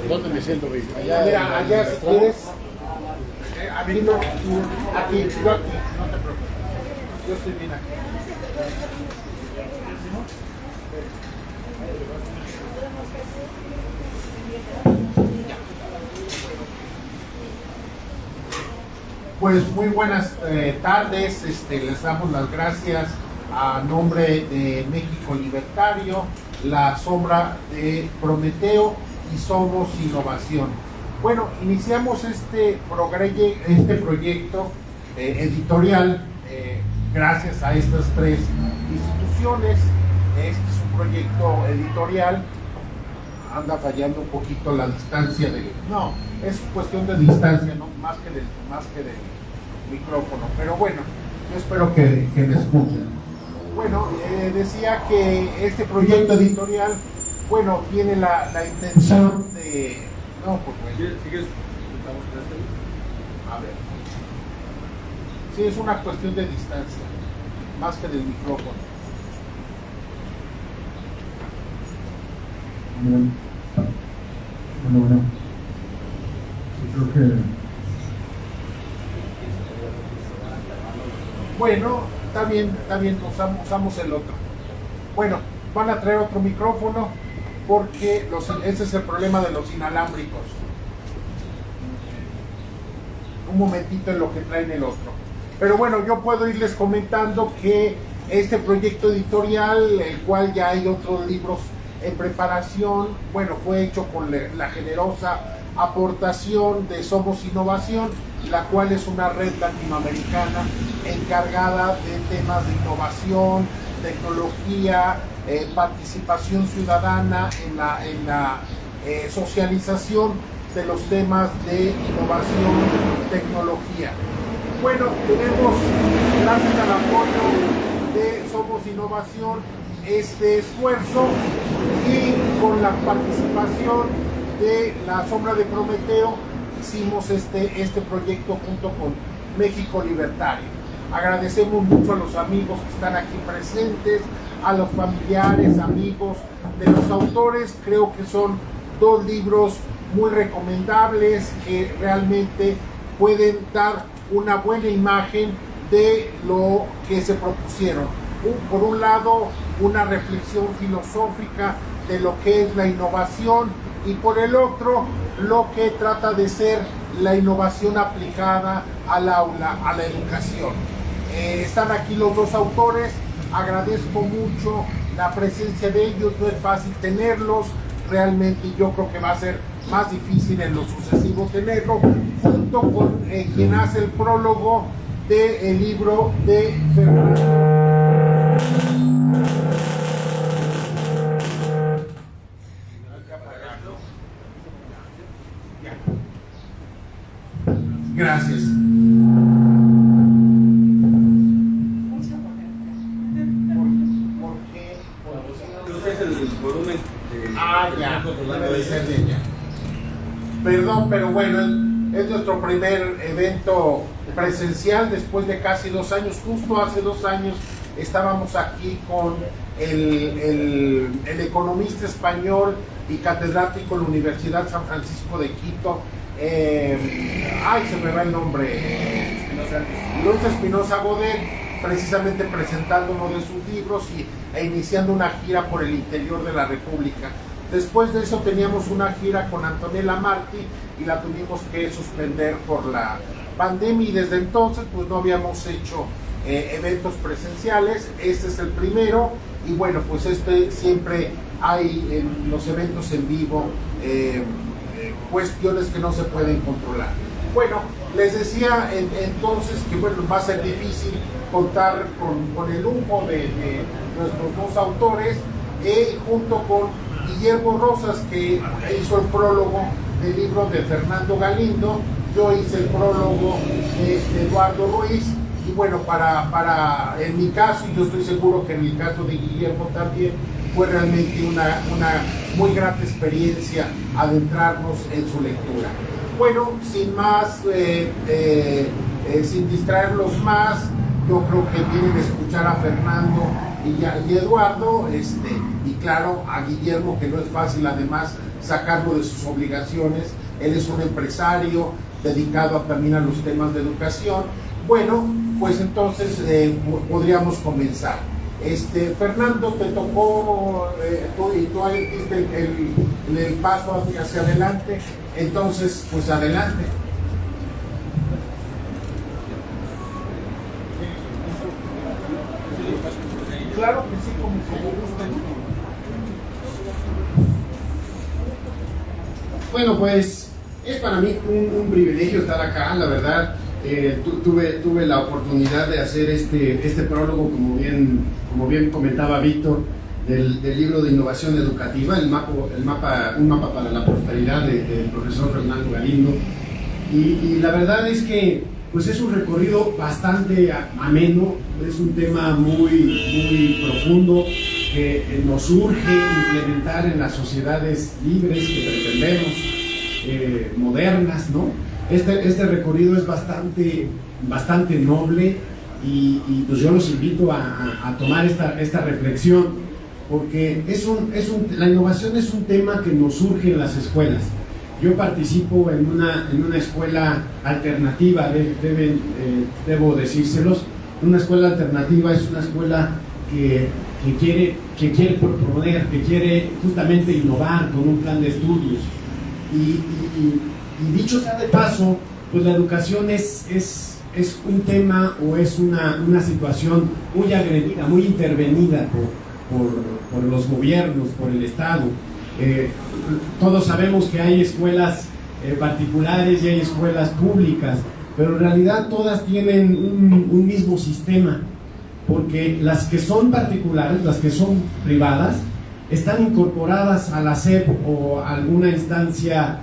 ¿Dónde me siento, güey? Mira, allá si quieres. Aquí no, aquí, yo aquí, no te preocupes. Yo estoy bien aquí. Pues muy buenas tardes, les damos las gracias a nombre de México Libertario, La Sombra de Prometeo y Somos Innovación. Bueno, iniciamos este proyecto editorial gracias a estas tres instituciones. Este es un proyecto editorial. Anda fallando un poquito la distancia no, es cuestión de distancia, ¿no? más que del micrófono, pero bueno, yo espero que me escuchen. Bueno, decía que este proyecto editorial, bueno, tiene la intención de... No, pues bueno. ¿Sigues? A ver. Sí, es una cuestión de distancia, más que del micrófono. Bueno. Sí, creo que... Bueno, está bien, usamos el otro. Bueno, van a traer otro micrófono porque ese es el problema de los inalámbricos. Un momentito en lo que traen el otro. Pero bueno, yo puedo irles comentando que este proyecto editorial, el cual ya hay otros libros en preparación, bueno, fue hecho con la generosa aportación de Somos Innovación, la cual es una red latinoamericana encargada de temas de innovación, tecnología, participación ciudadana en la socialización de los temas de innovación, tecnología. Bueno, tenemos, gracias al apoyo de Somos Innovación, este esfuerzo, y con la participación de La Sombra de Prometeo hicimos este proyecto junto con México Libertario. Agradecemos mucho a los amigos que están aquí presentes, a los familiares, amigos de los autores. Creo que son dos libros muy recomendables que realmente pueden dar una buena imagen de lo que se propusieron. Por un lado, una reflexión filosófica de lo que es la innovación, y por el otro, lo que trata de ser la innovación aplicada al aula, a la educación. Están aquí los dos autores, agradezco mucho la presencia de ellos, no es fácil tenerlos, realmente yo creo que va a ser más difícil en lo sucesivo tenerlo, junto con quien hace el prólogo del libro de Fernando. Gracias. ¿Por qué? Creo que es el volumen Ya. Debe ser de ella. Perdón, pero bueno, es nuestro primer evento presencial después de casi 2 años. Justo hace 2 años estábamos aquí con el economista español y catedrático en la Universidad San Francisco de Quito. Se me va el nombre. Luis Espinosa Godet, precisamente presentando uno de sus libros e iniciando una gira por el interior de la República. Después de eso teníamos una gira con Antonella Marti y la tuvimos que suspender por la pandemia, y desde entonces pues no habíamos hecho eventos presenciales. Este es el primero, y bueno, pues siempre hay en los eventos en vivo cuestiones que no se pueden controlar. Bueno, les decía entonces que bueno, va a ser difícil contar con el lujo de nuestros dos autores, junto con Guillermo Rosas, que hizo el prólogo del libro de Fernando Galindo. Yo hice el prólogo de Eduardo Ruiz, y bueno, en mi caso, y yo estoy seguro que en el caso de Guillermo también, fue realmente una muy grata experiencia adentrarnos en su lectura. Bueno, sin más, sin distraerlos más, yo creo que vienen a escuchar a Fernando y Eduardo, y claro, a Guillermo, que no es fácil además sacarlo de sus obligaciones. Él es un empresario dedicado también a los temas de educación. Bueno, pues entonces podríamos comenzar. Fernando, te tocó, tú diste el paso hacia adelante, entonces pues adelante. Claro que sí, como gusten. Bueno, pues es para mí un privilegio estar acá, la verdad. Tuve la oportunidad de hacer este prólogo, como bien comentaba Víctor, del libro de innovación educativa, un mapa para la prosperidad del profesor Fernando Galindo. Y la verdad es que pues es un recorrido bastante ameno, es un tema muy profundo que nos urge implementar en las sociedades libres que pretendemos, modernas, ¿no? Este recorrido es bastante noble y pues yo los invito a tomar esta reflexión, porque la innovación es un tema que nos surge en las escuelas. Yo participo en una escuela alternativa, debo decírselos. Una escuela alternativa es una escuela que quiere proponer, que quiere justamente innovar con un plan de estudios. Y dicho sea de paso, pues la educación es un tema o es una situación muy agredida, muy intervenida por los gobiernos, por el Estado. Todos sabemos que hay escuelas particulares y hay escuelas públicas, pero en realidad todas tienen un mismo sistema, porque las que son particulares, las que son privadas, están incorporadas a la SEP o a alguna instancia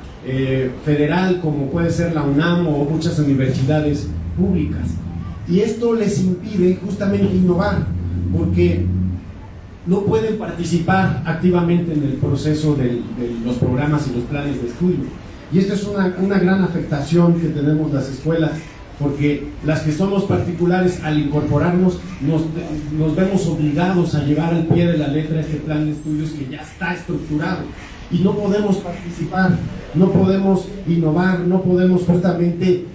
federal, como puede ser la UNAM o muchas universidades públicas, y esto les impide justamente innovar, porque no pueden participar activamente en el proceso de los programas y los planes de estudio. Y esto es una gran afectación que tenemos las escuelas, porque las que somos particulares, al incorporarnos, nos vemos obligados a llevar al pie de la letra este plan de estudios que ya está estructurado. Y no podemos participar, no podemos innovar, no podemos justamente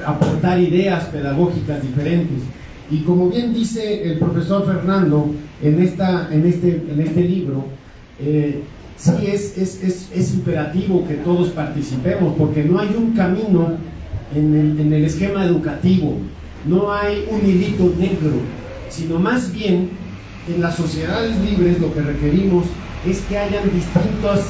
aportar ideas pedagógicas diferentes. Y como bien dice el profesor Fernando en este libro, sí es imperativo que todos participemos, porque no hay un camino en el esquema educativo, no hay un hilito negro, sino más bien en las sociedades libres lo que requerimos es que hayan distintos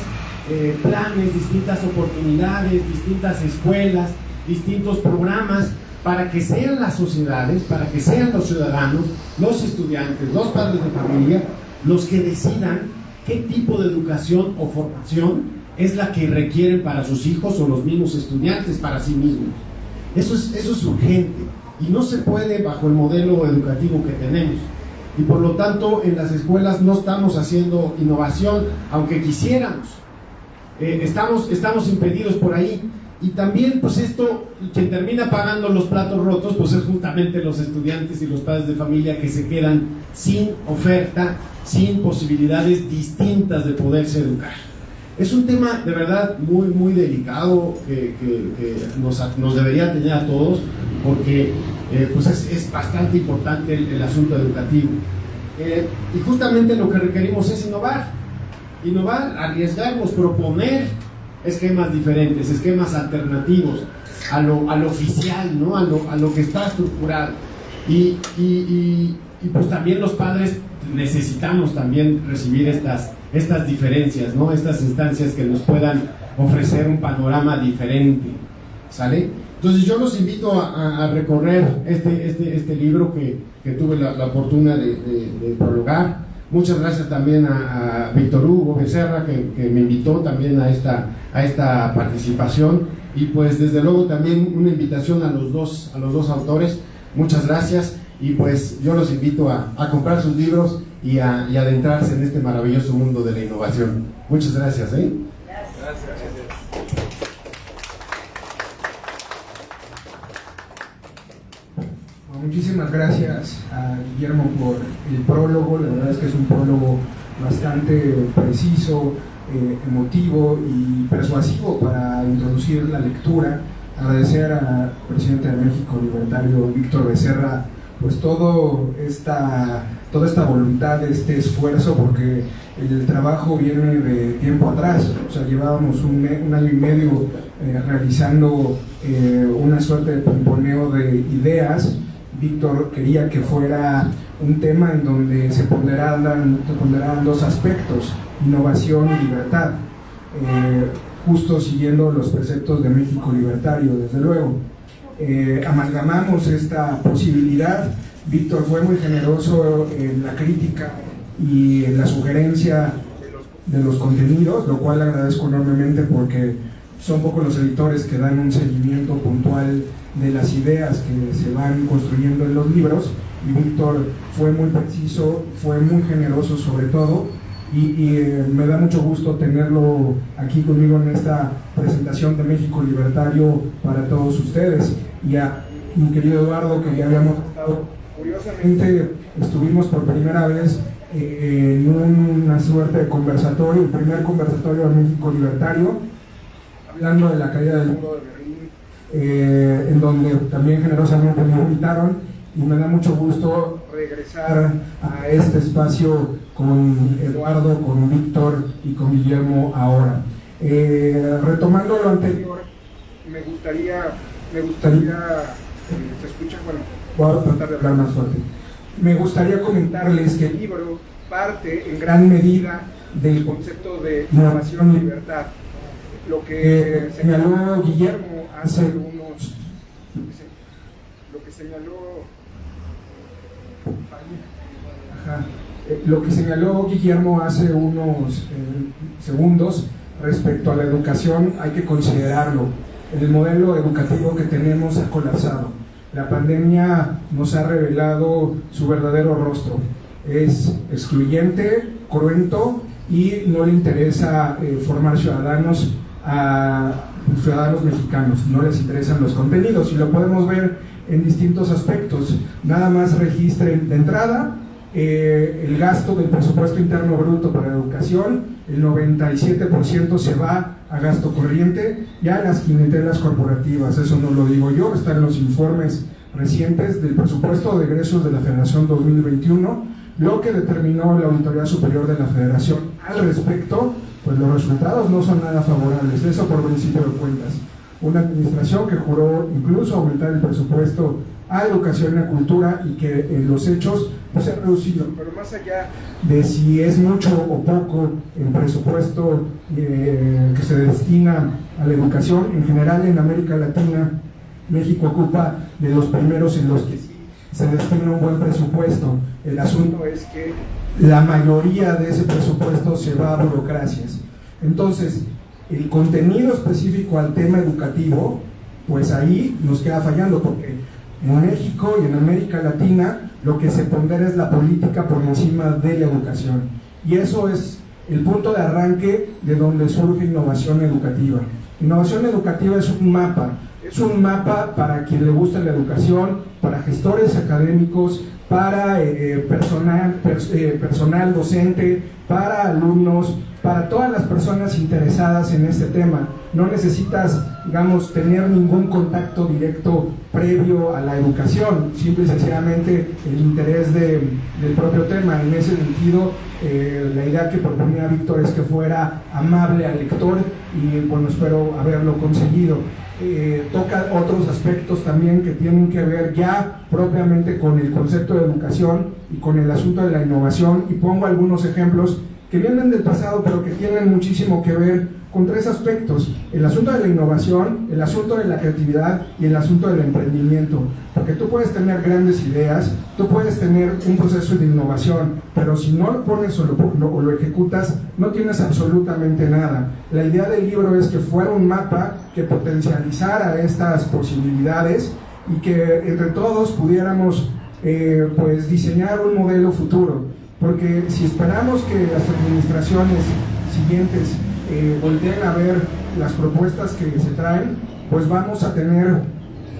planes, distintas oportunidades, distintas escuelas, distintos programas, para que sean las sociedades, para que sean los ciudadanos, los estudiantes, los padres de familia, los que decidan qué tipo de educación o formación es la que requieren para sus hijos o los mismos estudiantes para sí mismos. Eso es urgente y no se puede bajo el modelo educativo que tenemos. Y por lo tanto, en las escuelas no estamos haciendo innovación, aunque quisiéramos. Estamos impedidos por ahí. Y también, pues esto, quien termina pagando los platos rotos, pues es justamente los estudiantes y los padres de familia, que se quedan sin oferta, sin posibilidades distintas de poderse educar. Es un tema de verdad muy delicado que nos debería tener a todos, porque pues es bastante importante el asunto educativo. Y justamente lo que requerimos es innovar, arriesgarnos, proponer esquemas diferentes, esquemas alternativos a lo oficial, ¿no? a lo que está estructurado. Y pues también los padres necesitamos también recibir estas diferencias, ¿no? Estas instancias que nos puedan ofrecer un panorama diferente, ¿sale? Entonces yo los invito a recorrer este libro que tuve la oportunidad de prologar. Muchas gracias también a Víctor Hugo Becerra, que me invitó también a esta participación, y pues desde luego también una invitación a los dos autores. Muchas gracias, y pues yo los invito a comprar sus libros y adentrarse en este maravilloso mundo de la innovación. Muchas gracias. muchísimas gracias a Guillermo por el prólogo. La verdad es que es un prólogo bastante preciso, emotivo y persuasivo para introducir la lectura. Agradecer al presidente de México Libertario, Víctor Becerra, pues toda esta voluntad, este esfuerzo, porque el trabajo viene de tiempo atrás. O sea, llevábamos un año y medio realizando una suerte de pimponeo de ideas. Víctor quería que fuera un tema en donde se ponderaran dos aspectos: innovación y libertad, justo siguiendo los preceptos de México Libertario, desde luego. Amalgamamos esta posibilidad. Víctor fue muy generoso en la crítica y en la sugerencia de los contenidos, lo cual agradezco enormemente, porque son pocos los editores que dan un seguimiento puntual de las ideas que se van construyendo en los libros, y Víctor fue muy preciso, fue muy generoso sobre todo, y me da mucho gusto tenerlo aquí conmigo en esta presentación de México Libertario para todos ustedes. Y a mi querido Eduardo, que ya habíamos estado, curiosamente estuvimos por primera vez en una suerte de conversatorio, el primer conversatorio de México Libertario, hablando de la caída del muro de Berlín, en donde también generosamente me invitaron, y me da mucho gusto regresar a este espacio con Eduardo, con Víctor y con Guillermo ahora. Retomando lo anterior, me gustaría ¿se escucha? Bueno, voy a tratar de hablar más fuerte. Me gustaría comentarles que el libro parte en gran medida del concepto de innovación y libertad. Lo que señaló Guillermo hace unos... Lo que señaló Guillermo hace unos segundos respecto a la educación, hay que considerarlo. El modelo educativo que tenemos ha colapsado. La pandemia nos ha revelado su verdadero rostro. Es excluyente, cruento, y no le interesa formar ciudadanos mexicanos. No les interesan los contenidos, y lo podemos ver en distintos aspectos. Nada más registren de entrada el gasto del presupuesto interno bruto para educación. El 97% se va a gasto corriente, ya las clientelas corporativas. Eso no lo digo yo, está en los informes recientes del presupuesto de egresos de la Federación 2021, lo que determinó la Auditoría Superior de la Federación al respecto. Pues los resultados no son nada favorables, eso por principio de cuentas. Una administración que juró incluso aumentar el presupuesto a educación y a cultura, y que en los hechos pues se ha reducido. Pero más allá de si es mucho o poco el presupuesto que se destina a la educación, en general en América Latina, México ocupa de los primeros en los que sí se destina un buen presupuesto. El asunto es que la mayoría de ese presupuesto se va a burocracias. Entonces, el contenido específico al tema educativo, pues ahí nos queda fallando, porque en México y en América Latina lo que se pondera es la política por encima de la educación, y eso es el punto de arranque de donde surge innovación educativa. Innovación educativa es un mapa para quien le gusta la educación, para gestores académicos, para personal docente, para alumnos, para todas las personas interesadas en este tema. No necesitas, digamos, tener ningún contacto directo previo a la educación, simple y sencillamente el interés del propio tema. En ese sentido, la idea que proponía Víctor es que fuera amable al lector, y bueno, espero haberlo conseguido. Toca otros aspectos también que tienen que ver ya propiamente con el concepto de educación y con el asunto de la innovación, y pongo algunos ejemplos que vienen del pasado, pero que tienen muchísimo que ver con tres aspectos: el asunto de la innovación, el asunto de la creatividad y el asunto del emprendimiento. Porque tú puedes tener grandes ideas, tú puedes tener un proceso de innovación, pero si no lo pones o lo ejecutas, no tienes absolutamente nada. La idea del libro es que fuera un mapa que potencializara estas posibilidades, y que entre todos pudiéramos pues diseñar un modelo futuro. Porque si esperamos que las administraciones siguientes volteen a ver las propuestas que se traen, pues vamos a tener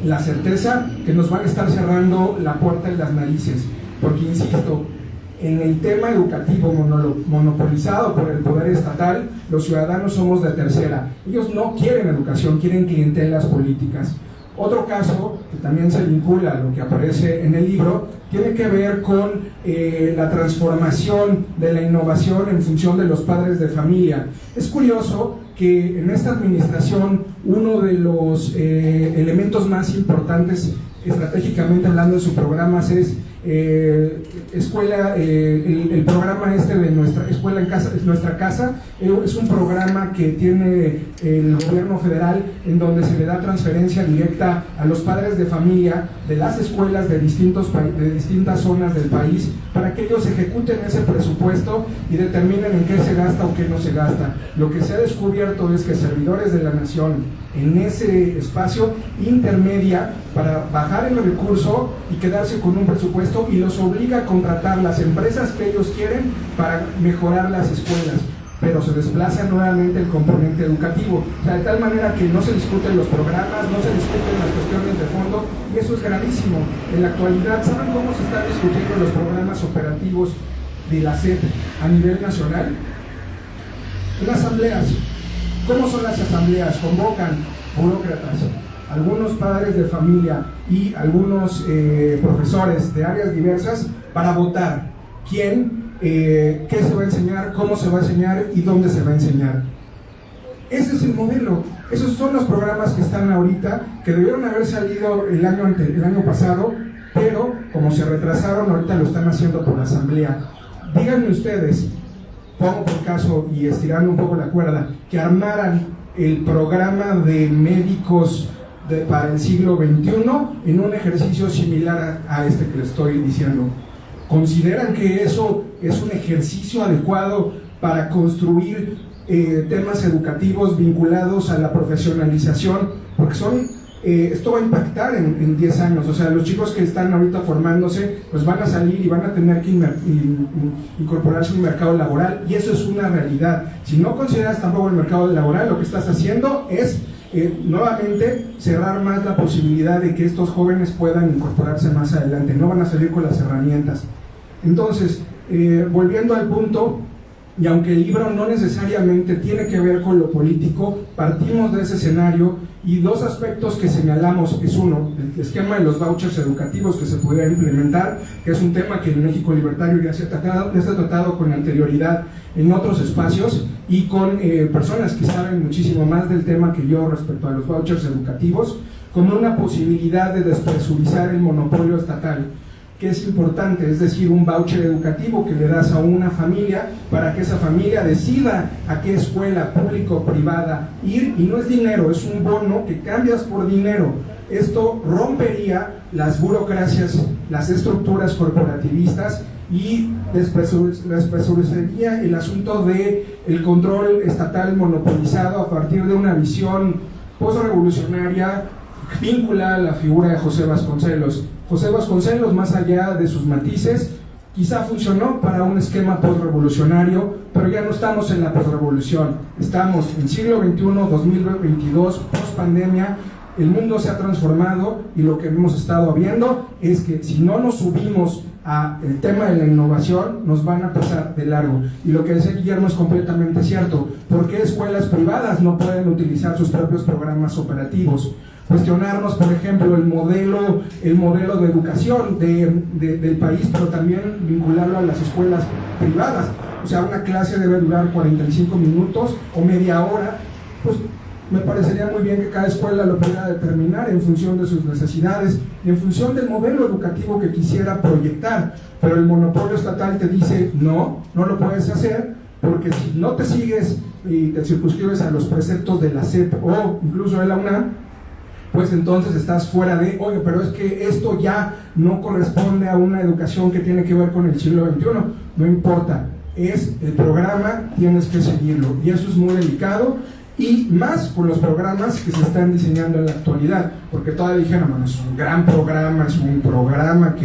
la certeza que nos van a estar cerrando la puerta en las narices, porque insisto, en el tema educativo monopolizado por el poder estatal, los ciudadanos somos de tercera. Ellos no quieren educación, quieren clientelas políticas. Otro caso, que también se vincula a lo que aparece en el libro, tiene que ver con la transformación de la innovación en función de los padres de familia. Es curioso que en esta administración uno de los elementos más importantes, estratégicamente hablando de sus programas, es el programa de nuestra escuela en casa, nuestra casa. Es un programa que tiene el gobierno federal, en donde se le da transferencia directa a los padres de familia de las escuelas de distintas zonas del país, para que ellos ejecuten ese presupuesto y determinen en qué se gasta o qué no se gasta. Lo que se ha descubierto es que servidores de la nación en ese espacio intermedia para bajar el recurso y quedarse con un presupuesto, y los obliga a contratar las empresas que ellos quieren para mejorar las escuelas, pero se desplaza nuevamente el componente educativo, o sea, de tal manera que no se discuten los programas, no se discuten las cuestiones de fondo, y eso es gravísimo. En la actualidad, ¿saben cómo se están discutiendo los programas operativos de la SEP a nivel nacional? En asambleas. ¿Cómo son las asambleas? Convocan burócratas, algunos padres de familia y algunos profesores de áreas diversas para votar quién, qué se va a enseñar, cómo se va a enseñar y dónde se va a enseñar. Ese es el modelo. Esos son los programas que están ahorita, que debieron haber salido el año pasado, pero como se retrasaron, ahorita lo están haciendo por la asamblea. Díganme ustedes, pongo por caso y estirando un poco la cuerda, que armaran el programa de médicos para el siglo XXI en un ejercicio similar a este que les estoy diciendo. ¿Consideran que eso es un ejercicio adecuado para construir temas educativos vinculados a la profesionalización? Porque esto va a impactar en 10 años, o sea, los chicos que están ahorita formándose, pues van a salir y van a tener que incorporarse a un mercado laboral, y eso es una realidad. Si no consideras tampoco el mercado laboral, lo que estás haciendo es nuevamente cerrar más la posibilidad de que estos jóvenes puedan incorporarse más adelante, no van a salir con las herramientas. Entonces, volviendo al punto, y aunque el libro no necesariamente tiene que ver con lo político, partimos de ese escenario, y dos aspectos que señalamos es uno, el esquema de los vouchers educativos que se pudiera implementar, que es un tema que en México Libertario ya se ha tratado con anterioridad en otros espacios y con personas que saben muchísimo más del tema que yo respecto a los vouchers educativos, como una posibilidad de despresurizar el monopolio estatal, que es importante, es decir, un voucher educativo que le das a una familia para que esa familia decida a qué escuela, pública o privada, ir, y no es dinero, es un bono que cambias por dinero. Esto rompería las burocracias, las estructuras corporativistas, y despresurizaría el asunto del control estatal monopolizado a partir de una visión postrevolucionaria vinculada a la figura de José Vasconcelos. José Vasconcelos, más allá de sus matices, quizá funcionó para un esquema postrevolucionario, pero ya no estamos en la postrevolución, estamos en siglo XXI, 2022, post-pandemia. El mundo se ha transformado, y lo que hemos estado viendo es que si no nos subimos al tema de la innovación, nos van a pasar de largo. Y lo que decía Guillermo es completamente cierto. ¿Por qué escuelas privadas no pueden utilizar sus propios programas operativos? Cuestionarnos, por ejemplo, el modelo de educación del país, pero también vincularlo a las escuelas privadas. O sea, una clase debe durar 45 minutos o media hora. Pues me parecería muy bien que cada escuela lo pudiera determinar en función de sus necesidades y en función del modelo educativo que quisiera proyectar, pero el monopolio estatal te dice no lo puedes hacer, porque si no te sigues y te circunscribes a los preceptos de la SEP o incluso de la UNAM, pues entonces estás fuera de, oye, pero es que esto ya no corresponde a una educación que tiene que ver con el siglo XXI. No importa, es el programa, tienes que seguirlo, y eso es muy delicado. y más con los programas que se están diseñando en la actualidad, porque todavía dijeron, bueno, es un gran programa, es un programa que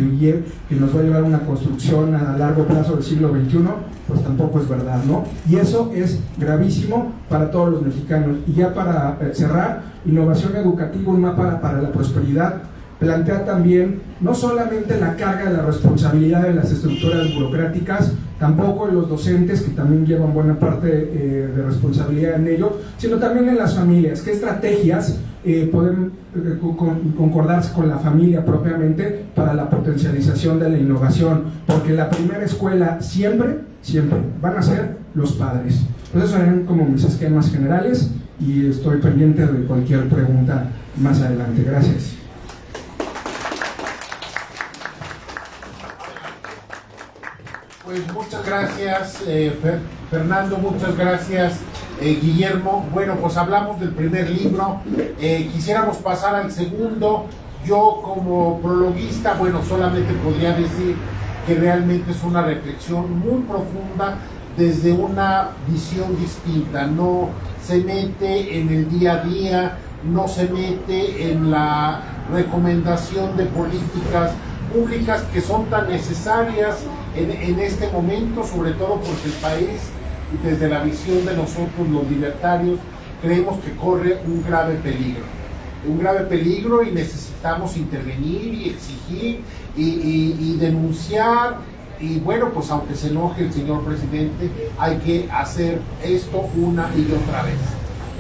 nos va a llevar a una construcción a largo plazo del siglo XXI, pues tampoco es verdad, ¿no? Y eso es gravísimo para todos los mexicanos. Y ya para cerrar, innovación educativa, un mapa para la prosperidad, plantea también no solamente la carga de la responsabilidad de las estructuras burocráticas, tampoco en los docentes, que también llevan buena parte de responsabilidad en ello, sino también en las familias. ¿Qué estrategias pueden concordarse con la familia propiamente para la potencialización de la innovación? Porque la primera escuela siempre van a ser los padres. Pues esos serían como mis esquemas generales y estoy pendiente de cualquier pregunta más adelante. Gracias. Pues muchas gracias, Fernando, muchas gracias, Guillermo. Bueno, pues hablamos del primer libro, quisiéramos pasar al segundo. Yo como prologuista, bueno, solamente podría decir que realmente es una reflexión muy profunda desde una visión distinta. No se mete en el día a día, no se mete en la recomendación de políticas públicas que son tan necesarias en este momento, sobre todo porque el país, desde la visión de nosotros los libertarios, creemos que corre un grave peligro y necesitamos intervenir y exigir y denunciar. Y bueno, pues aunque se enoje el señor presidente, hay que hacer esto una y otra vez.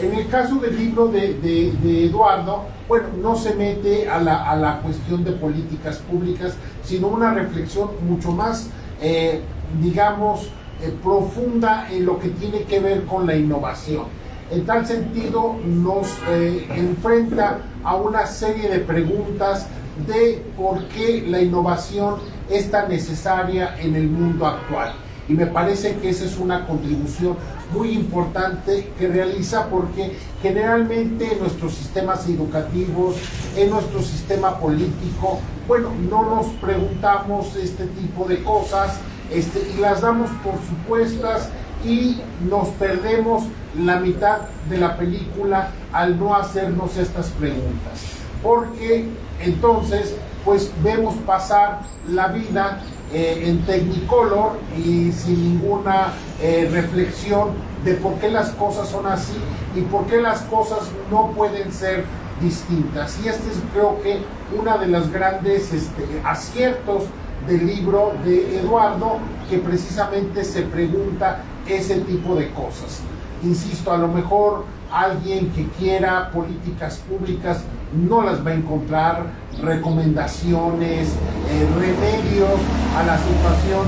En el caso del libro de Eduardo, bueno, no se mete a la cuestión de políticas públicas, sino una reflexión mucho más, profunda en lo que tiene que ver con la innovación. En tal sentido, nos enfrenta a una serie de preguntas de por qué la innovación es tan necesaria en el mundo actual. Y me parece que esa es una contribución muy importante que realiza, porque generalmente en nuestros sistemas educativos, en nuestro sistema político, bueno, no nos preguntamos este tipo de cosas y las damos por supuestas y nos perdemos la mitad de la película al no hacernos estas preguntas, porque entonces pues vemos pasar la vida en Technicolor y sin ninguna reflexión de por qué las cosas son así y por qué las cosas no pueden ser distintas. Y este es, creo que, una de las grandes aciertos del libro de Eduardo, que precisamente se pregunta ese tipo de cosas. Insisto, a lo mejor alguien que quiera políticas públicas no las va a encontrar, recomendaciones, remedios a la situación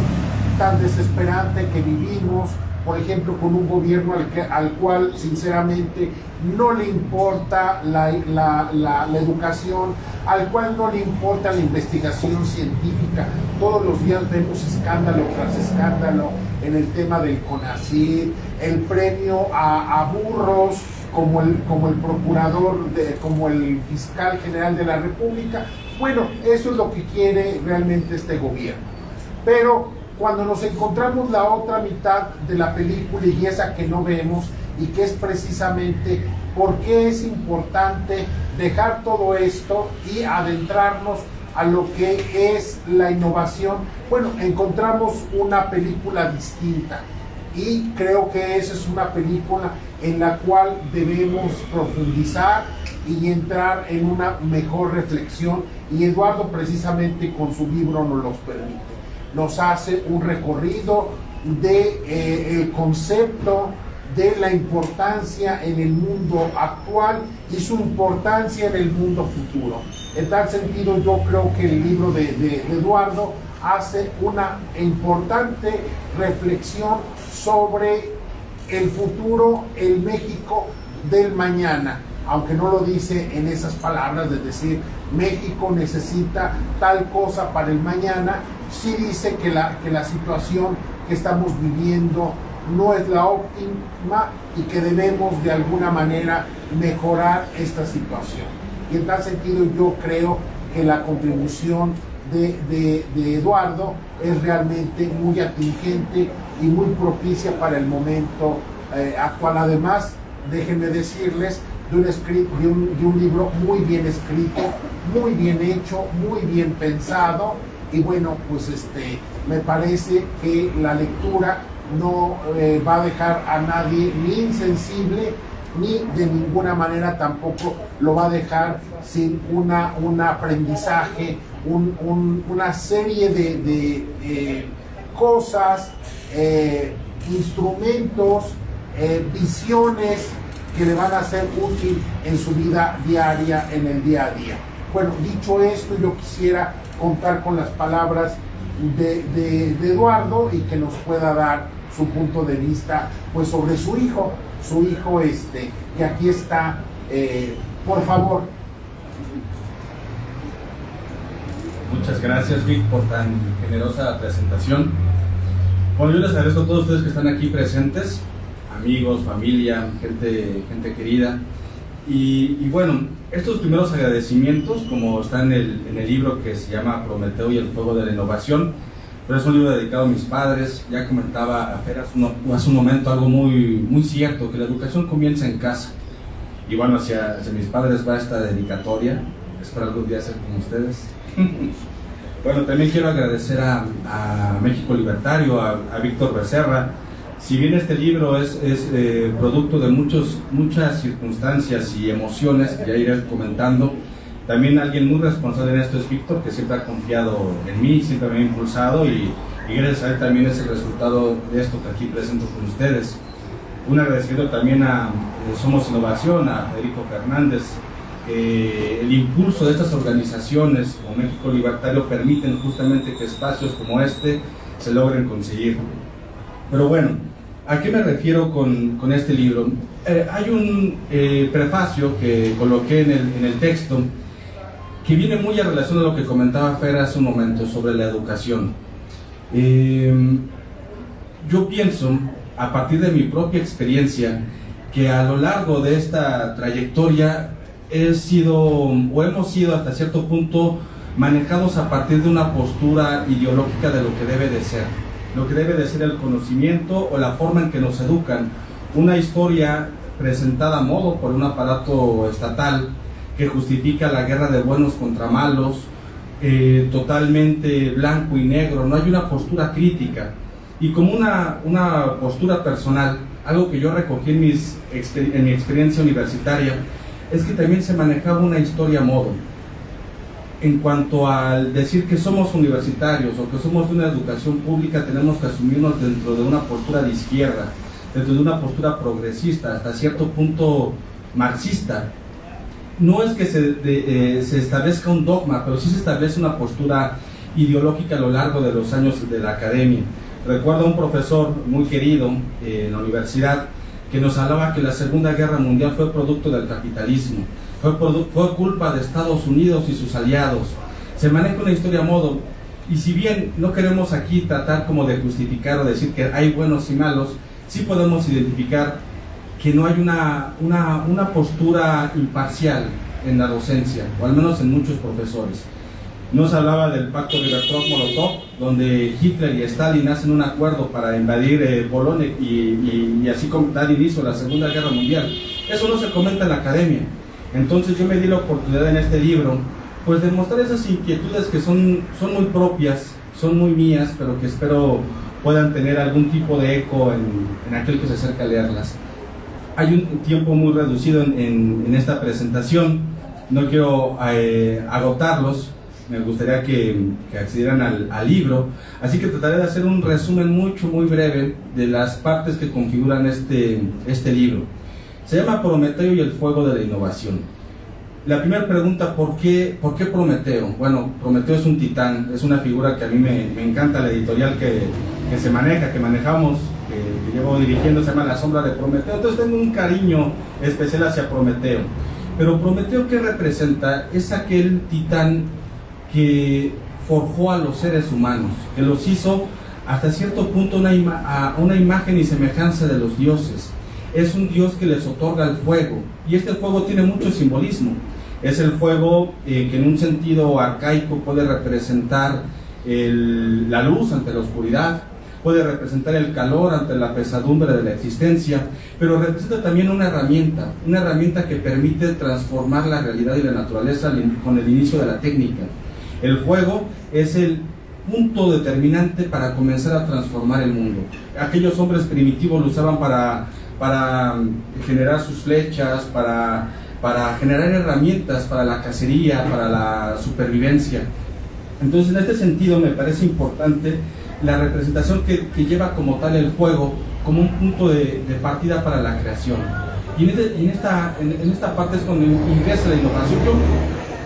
tan desesperante que vivimos, por ejemplo, con un gobierno al cual sinceramente no le importa la educación, al cual no le importa la investigación científica. Todos los días vemos escándalo tras escándalo en el tema del CONACYT, el premio a burros, como el procurador, como el fiscal general de la República. Bueno, eso es lo que quiere realmente este gobierno. Pero cuando nos encontramos la otra mitad de la película, y esa que no vemos, y que es precisamente por qué es importante dejar todo esto y adentrarnos a lo que es la innovación, bueno, encontramos una película distinta. Y creo que esa es una película en la cual debemos profundizar y entrar en una mejor reflexión, y Eduardo precisamente con su libro nos los permite. Nos hace un recorrido de el concepto de la importancia en el mundo actual y su importancia en el mundo futuro. En tal sentido, yo creo que el libro de Eduardo hace una importante reflexión sobre el futuro, el México del mañana, aunque no lo dice en esas palabras de decir México necesita tal cosa para el mañana. Sí dice que la situación que estamos viviendo no es la óptima y que debemos de alguna manera mejorar esta situación. Y en tal sentido yo creo que la contribución de Eduardo es realmente muy atingente y muy propicia para el momento actual. Además, déjenme decirles, de un libro muy bien escrito, muy bien hecho, muy bien pensado, y bueno, pues me parece que la lectura no va a dejar a nadie ni insensible, ni de ninguna manera tampoco lo va a dejar sin un aprendizaje, una serie de cosas, instrumentos, visiones que le van a ser útil en su vida diaria, en el día a día. Bueno, dicho esto, yo quisiera contar con las palabras de Eduardo y que nos pueda dar su punto de vista pues sobre su hijo, que aquí está, por favor. Muchas gracias, Vic, por tan generosa presentación. Bueno, yo les agradezco a todos ustedes que están aquí presentes, amigos, familia, gente querida. Y bueno, estos primeros agradecimientos, como está en el libro que se llama Prometeo y el fuego de la innovación, pero es un libro dedicado a mis padres. Ya comentaba a Fer hace un momento algo muy cierto, que la educación comienza en casa. Y bueno, hacia mis padres va esta dedicatoria. Espero algún día ser como ustedes. Bueno, también quiero agradecer a México Libertario, a Víctor Becerra. Si bien este libro es producto de muchas circunstancias y emociones que ya iré comentando, también alguien muy responsable en esto es Víctor, que siempre ha confiado en mí, siempre me ha impulsado, y gracias a él también es el resultado de esto que aquí presento con ustedes. Un agradecimiento también a Somos Innovación, a Federico Fernández. El impulso de estas organizaciones como México Libertario permiten justamente que espacios como este se logren conseguir. Pero bueno, ¿a qué me refiero con este libro? Hay un prefacio que coloqué en el texto que viene muy a relación a lo que comentaba Fer hace un momento sobre la educación. Yo pienso, a partir de mi propia experiencia, que a lo largo de esta trayectoria hemos sido hasta cierto punto manejados a partir de una postura ideológica de lo que debe de ser. Lo que debe de ser el conocimiento o la forma en que nos educan. Una historia presentada a modo por un aparato estatal que justifica la guerra de buenos contra malos, totalmente blanco y negro. No hay una postura crítica. Y como una postura personal, algo que yo recogí en mi experiencia universitaria, es que también se manejaba una historia a modo. En cuanto al decir que somos universitarios o que somos de una educación pública, tenemos que asumirnos dentro de una postura de izquierda, dentro de una postura progresista, hasta cierto punto marxista. No es que se establezca un dogma, pero sí se establece una postura ideológica a lo largo de los años de la academia. Recuerdo a un profesor muy querido en la universidad que nos hablaba que la Segunda Guerra Mundial fue producto del capitalismo, fue culpa de Estados Unidos y sus aliados. Se maneja una historia a modo, y si bien no queremos aquí tratar como de justificar o decir que hay buenos y malos, sí podemos identificar que no hay una postura imparcial en la docencia, o al menos en muchos profesores. Nos hablaba del pacto Ribbentrop-Molotov, donde Hitler y Stalin hacen un acuerdo para invadir Polonia y así dar inicio a la Segunda Guerra Mundial. Eso no se comenta en la academia. Entonces yo me di la oportunidad en este libro pues de mostrar esas inquietudes que son muy propias, son muy mías, pero que espero puedan tener algún tipo de eco en aquel que se acerca a leerlas. Hay un tiempo muy reducido en esta presentación, no quiero agotarlos. Me gustaría que accedieran al libro, así que trataré de hacer un resumen muy breve de las partes que configuran este libro. Se llama Prometeo y el fuego de la innovación. La primera pregunta, ¿por qué Prometeo? Bueno, Prometeo es un titán, es una figura que a mí me encanta, la editorial que se maneja, que manejamos, que llevo dirigiendo, se llama La Sombra de Prometeo. Entonces tengo un cariño especial hacia Prometeo. Pero Prometeo, ¿qué representa? Es aquel titán que forjó a los seres humanos, que los hizo hasta cierto punto a una imagen y semejanza de los dioses. Es un dios que les otorga el fuego, y este fuego tiene mucho simbolismo. Es el fuego que en un sentido arcaico puede representar la luz ante la oscuridad, puede representar el calor ante la pesadumbre de la existencia, pero representa también una herramienta que permite transformar la realidad y la naturaleza con el inicio de la técnica. El fuego es el punto determinante para comenzar a transformar el mundo. Aquellos hombres primitivos lo usaban para generar sus flechas, para generar herramientas para la cacería, para la supervivencia. Entonces, en este sentido, me parece importante la representación que lleva como tal el fuego como un punto de partida para la creación. Y en esta parte es cuando ingresa la innovación. Yo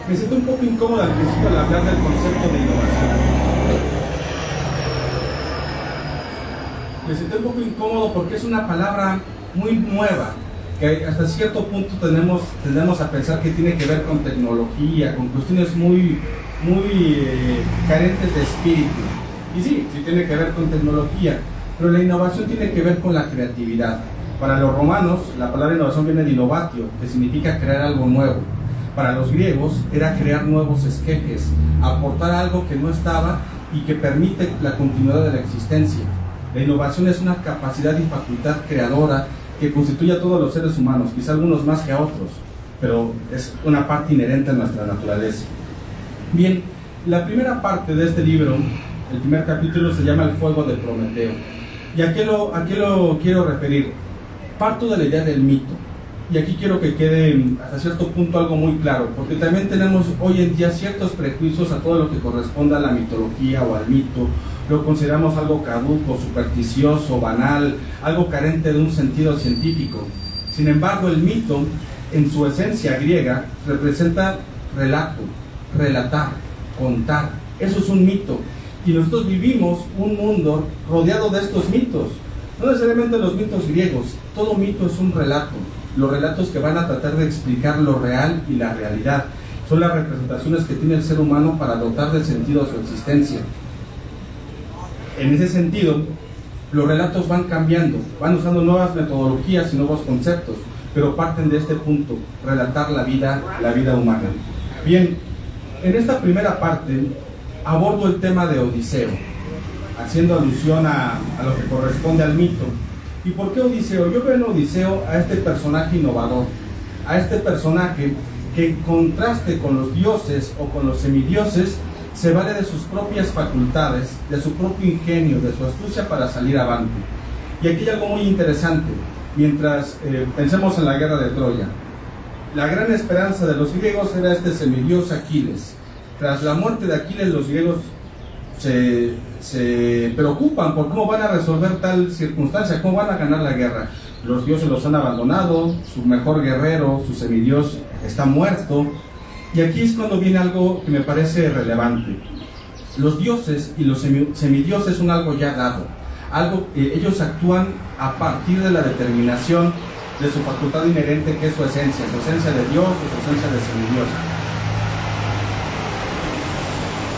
me siento un poco incómodo al principio al hablar del concepto de innovación. Me siento un poco incómodo porque es una palabra muy nueva, que hasta cierto punto tendemos a pensar que tiene que ver con tecnología, con cuestiones muy carentes de espíritu. Y sí tiene que ver con tecnología, pero la innovación tiene que ver con la creatividad. Para los romanos, la palabra innovación viene de innovatio, que significa crear algo nuevo. Para los griegos era crear nuevos esquejes, aportar algo que no estaba y que permite la continuidad de la existencia. La innovación es una capacidad y facultad creadora que constituye a todos los seres humanos, quizá algunos más que a otros, pero es una parte inherente a nuestra naturaleza. Bien, la primera parte de este libro, el primer capítulo, se llama El fuego de Prometeo. ¿Y a qué lo quiero referir? Parto de la idea del mito. Y aquí quiero que quede hasta cierto punto algo muy claro, porque también tenemos hoy en día ciertos prejuicios a todo lo que corresponda a la mitología o al mito. Lo consideramos algo caduco, supersticioso, banal, algo carente de un sentido científico. Sin embargo, el mito, en su esencia griega, representa relato, relatar, contar. Eso es un mito. Y nosotros vivimos un mundo rodeado de estos mitos. No necesariamente los mitos griegos, todo mito es un relato. Los relatos que van a tratar de explicar lo real y la realidad. Son las representaciones que tiene el ser humano para dotar de sentido a su existencia. En ese sentido, los relatos van cambiando, van usando nuevas metodologías y nuevos conceptos, pero parten de este punto, relatar la vida humana. Bien, en esta primera parte abordo el tema de Odiseo, haciendo alusión a lo que corresponde al mito. ¿Y por qué Odiseo? Yo veo en Odiseo a este personaje innovador, a este personaje que en contraste con los dioses o con los semidioses, se vale de sus propias facultades, de su propio ingenio, de su astucia para salir avante. Y aquí hay algo muy interesante, mientras pensemos en la guerra de Troya. La gran esperanza de los griegos era este semidios Aquiles. Tras la muerte de Aquiles, los griegos se preocupan por cómo van a resolver tal circunstancia, cómo van a ganar la guerra. Los dioses los han abandonado, su mejor guerrero, su semidios, está muerto. Y aquí es cuando viene algo que me parece relevante. Los dioses y los semidioses son algo ya dado. Ellos actúan a partir de la determinación de su facultad inherente, que es su esencia de Dios o su esencia de semidios.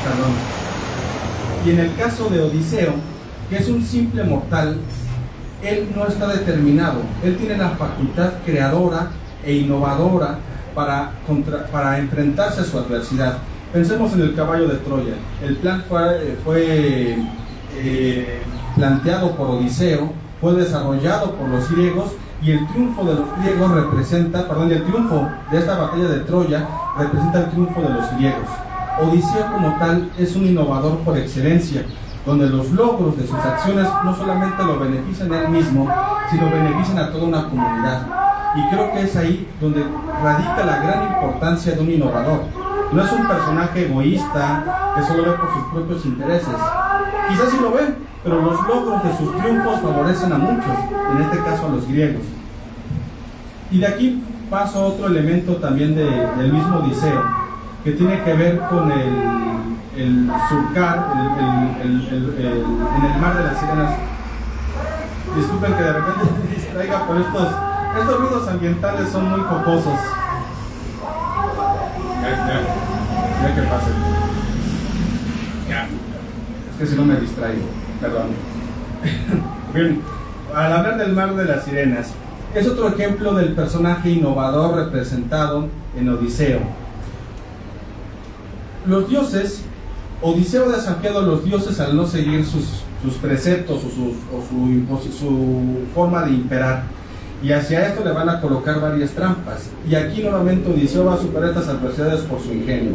Perdón. Y en el caso de Odiseo, que es un simple mortal, él no está determinado. Él tiene la facultad creadora e innovadora para enfrentarse a su adversidad. Pensemos en el caballo de Troya. El plan fue planteado por Odiseo, fue desarrollado por los griegos, y el triunfo de los griegos el triunfo de esta batalla de Troya representa el triunfo de los griegos. Odiseo como tal es un innovador por excelencia, donde los logros de sus acciones no solamente lo benefician a él mismo, sino benefician a toda una comunidad. Y creo que es ahí donde radica la gran importancia de un innovador. No es un personaje egoísta que solo ve por sus propios intereses. Quizás sí lo ve, pero los logros de sus triunfos favorecen a muchos, en este caso a los griegos. Y de aquí paso a otro elemento también del mismo Odiseo, que tiene que ver con el surcar en el mar de las sirenas. Disculpen que de repente me distraiga, pero estos ruidos ambientales son muy jocosos. Ya que pase. Es que si no me distraigo, perdón. Bien, al hablar del mar de las sirenas, es otro ejemplo del personaje innovador representado en Odiseo. Los dioses, Odiseo ha desafiado a los dioses al no seguir sus sus preceptos o su forma de imperar. Y hacia esto le van a colocar varias trampas. Y aquí nuevamente Odiseo va a superar estas adversidades por su ingenio.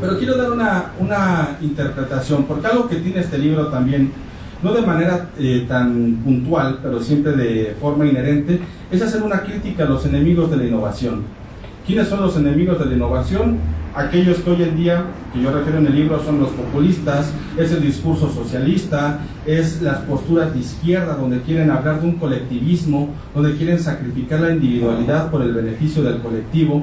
Pero quiero dar una interpretación, porque algo que tiene este libro también, no de manera tan puntual, pero siempre de forma inherente, es hacer una crítica a los enemigos de la innovación. ¿Quiénes son los enemigos de la innovación? Aquellos que hoy en día, que yo refiero en el libro, son los populistas, es el discurso socialista, es las posturas de izquierda, donde quieren hablar de un colectivismo, donde quieren sacrificar la individualidad por el beneficio del colectivo,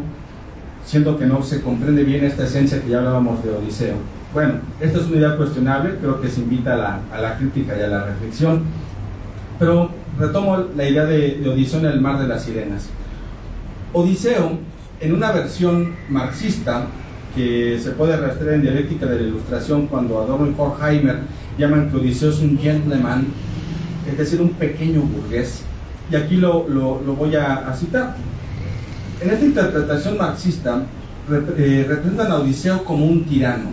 siendo que no se comprende bien esta esencia que ya hablábamos de Odiseo. Bueno, esta es una idea cuestionable, creo que se invita a la crítica y a la reflexión, pero retomo la idea de Odiseo en el mar de las sirenas. Odiseo, en una versión marxista, que se puede rastrear en Dialéctica de la Ilustración, cuando Adorno y Horkheimer llaman que Odiseo es un gentleman, es decir, un pequeño burgués, y aquí lo voy a citar. En esta interpretación marxista, representan a Odiseo como un tirano,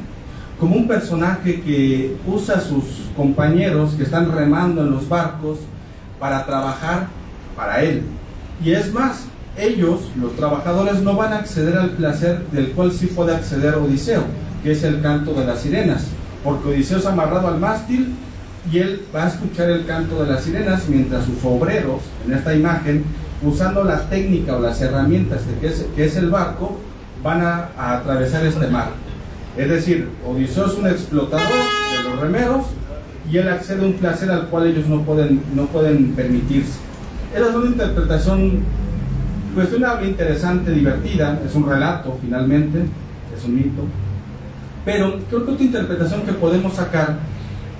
como un personaje que usa a sus compañeros que están remando en los barcos para trabajar para él. Y es más, ellos, los trabajadores, no van a acceder al placer del cual sí puede acceder Odiseo, que es el canto de las sirenas, porque Odiseo es amarrado al mástil y él va a escuchar el canto de las sirenas, mientras sus obreros, en esta imagen, usando la técnica o las herramientas de que es el barco, van a atravesar este mar. Es decir, Odiseo es un explotador de los remeros y él accede a un placer al cual ellos no pueden permitirse. Esa es una interpretación cuestionable, interesante, divertida, es un relato finalmente, es un mito, pero creo que otra interpretación que podemos sacar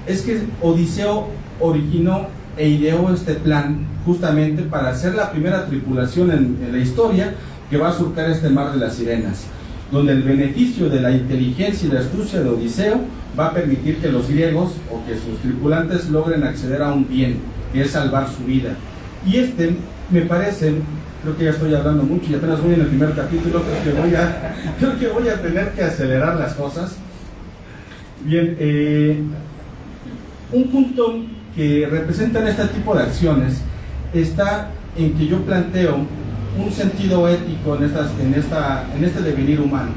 es que Odiseo originó e ideó este plan justamente para ser la primera tripulación en la historia que va a surcar este mar de las sirenas, donde el beneficio de la inteligencia y la astucia de Odiseo va a permitir que los griegos o que sus tripulantes logren acceder a un bien, que es salvar su vida. Y me parece, creo que ya estoy hablando mucho y apenas voy en el primer capítulo, creo que voy a tener que acelerar las cosas. Bien, un punto que representan este tipo de acciones está en que yo planteo un sentido ético en este devenir humano,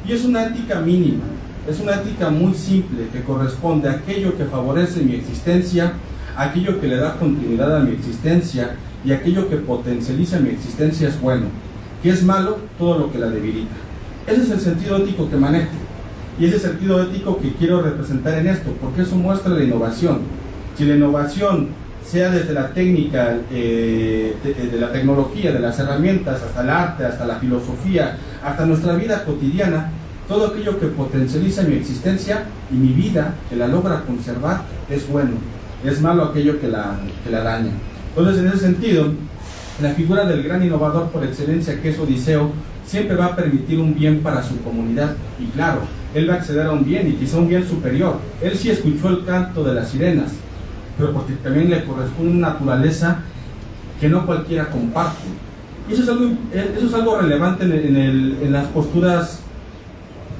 y es una ética mínima, es una ética muy simple que corresponde a aquello que favorece mi existencia, aquello que le da continuidad a mi existencia, y aquello que potencializa mi existencia es bueno, que es malo todo lo que la debilita. Ese es el sentido ético que manejo, y ese sentido ético que quiero representar en esto, porque eso muestra la innovación. Si la innovación, sea desde la técnica, de la tecnología, de las herramientas, hasta el arte, hasta la filosofía, hasta nuestra vida cotidiana, todo aquello que potencializa mi existencia y mi vida, que la logra conservar, es bueno. Es malo aquello que la daña. Entonces, en ese sentido, la figura del gran innovador por excelencia, que es Odiseo, siempre va a permitir un bien para su comunidad. Y claro, él va a acceder a un bien, y quizá un bien superior. Él sí escuchó el canto de las sirenas, pero porque también le corresponde una naturaleza que no cualquiera comparte. Y eso es algo relevante en las posturas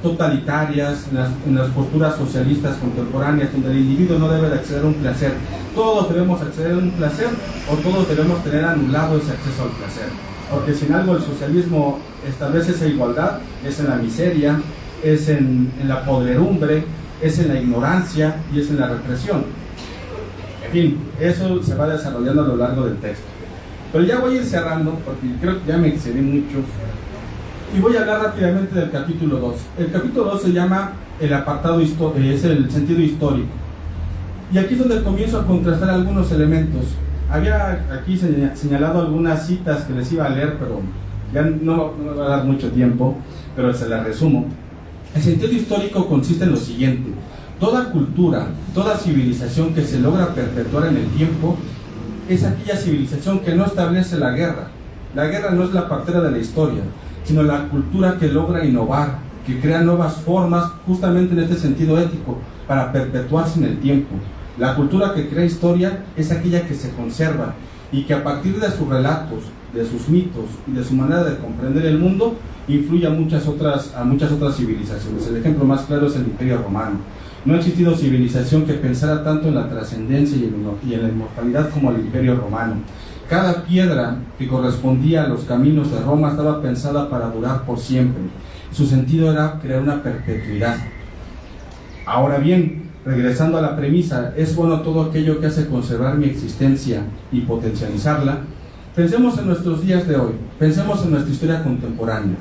totalitarias, en las posturas socialistas contemporáneas, donde el individuo no debe de acceder a un placer. Todos debemos acceder a un placer, o todos debemos tener anulado ese acceso al placer, porque si en algo el socialismo establece esa igualdad, es en la miseria, es en la podredumbre, es en la ignorancia y es en la represión. En fin, eso se va desarrollando a lo largo del texto, pero ya voy a ir cerrando porque creo que ya me excedí mucho. Y voy a hablar rápidamente del capítulo 2. El capítulo 2 se llama el apartado es el sentido histórico. Y aquí es donde comienzo a contrastar algunos elementos. Había aquí señalado algunas citas que les iba a leer, pero ya no me va a dar mucho tiempo, pero se las resumo. El sentido histórico consiste en lo siguiente: toda cultura, toda civilización que se logra perpetuar en el tiempo es aquella civilización que no establece la guerra. La guerra no es la partera de la historia, sino la cultura que logra innovar, que crea nuevas formas, justamente en este sentido ético, para perpetuarse en el tiempo. La cultura que crea historia es aquella que se conserva y que a partir de sus relatos, de sus mitos y de su manera de comprender el mundo, influye a muchas otras civilizaciones. El ejemplo más claro es el Imperio Romano. No ha existido civilización que pensara tanto en la trascendencia y en la inmortalidad como el Imperio Romano. Cada piedra que correspondía a los caminos de Roma estaba pensada para durar por siempre. Su sentido era crear una perpetuidad. Ahora bien, regresando a la premisa, ¿es bueno todo aquello que hace conservar mi existencia y potencializarla? Pensemos en nuestros días de hoy, pensemos en nuestra historia contemporánea.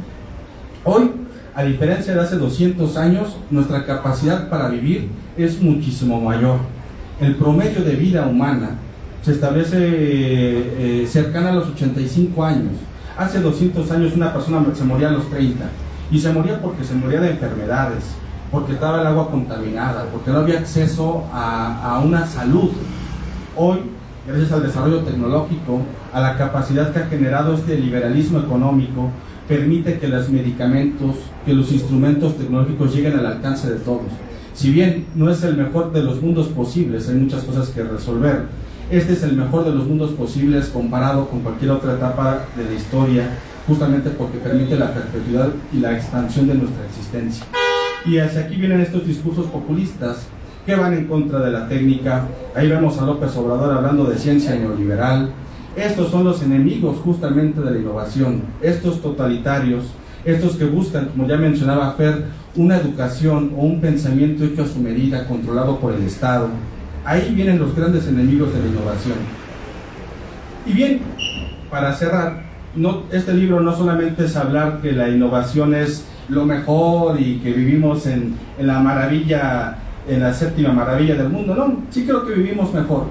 Hoy, a diferencia de hace 200 años, nuestra capacidad para vivir es muchísimo mayor. El promedio de vida humana se establece cercana a los 85 años. Hace 200 años una persona se moría a los 30, y se moría porque se moría de enfermedades, porque estaba el agua contaminada, porque no había acceso a una salud. Hoy, gracias al desarrollo tecnológico, a la capacidad que ha generado este liberalismo económico, permite que los medicamentos, que los instrumentos tecnológicos lleguen al alcance de todos. Si bien no es el mejor de los mundos posibles, hay muchas cosas que resolver. Este es el mejor de los mundos posibles comparado con cualquier otra etapa de la historia, justamente porque permite la perpetuidad y la expansión de nuestra existencia. Y hacia aquí vienen estos discursos populistas que van en contra de la técnica. Ahí vemos a López Obrador hablando de ciencia neoliberal. Estos son los enemigos justamente de la innovación, estos totalitarios, estos que buscan, como ya mencionaba Fer, una educación o un pensamiento hecho a su medida, controlado por el Estado. Ahí vienen los grandes enemigos de la innovación. Y bien, para cerrar, este libro no solamente es hablar que la innovación es lo mejor y que vivimos en la maravilla, en la séptima maravilla del mundo. No, sí creo que vivimos mejor.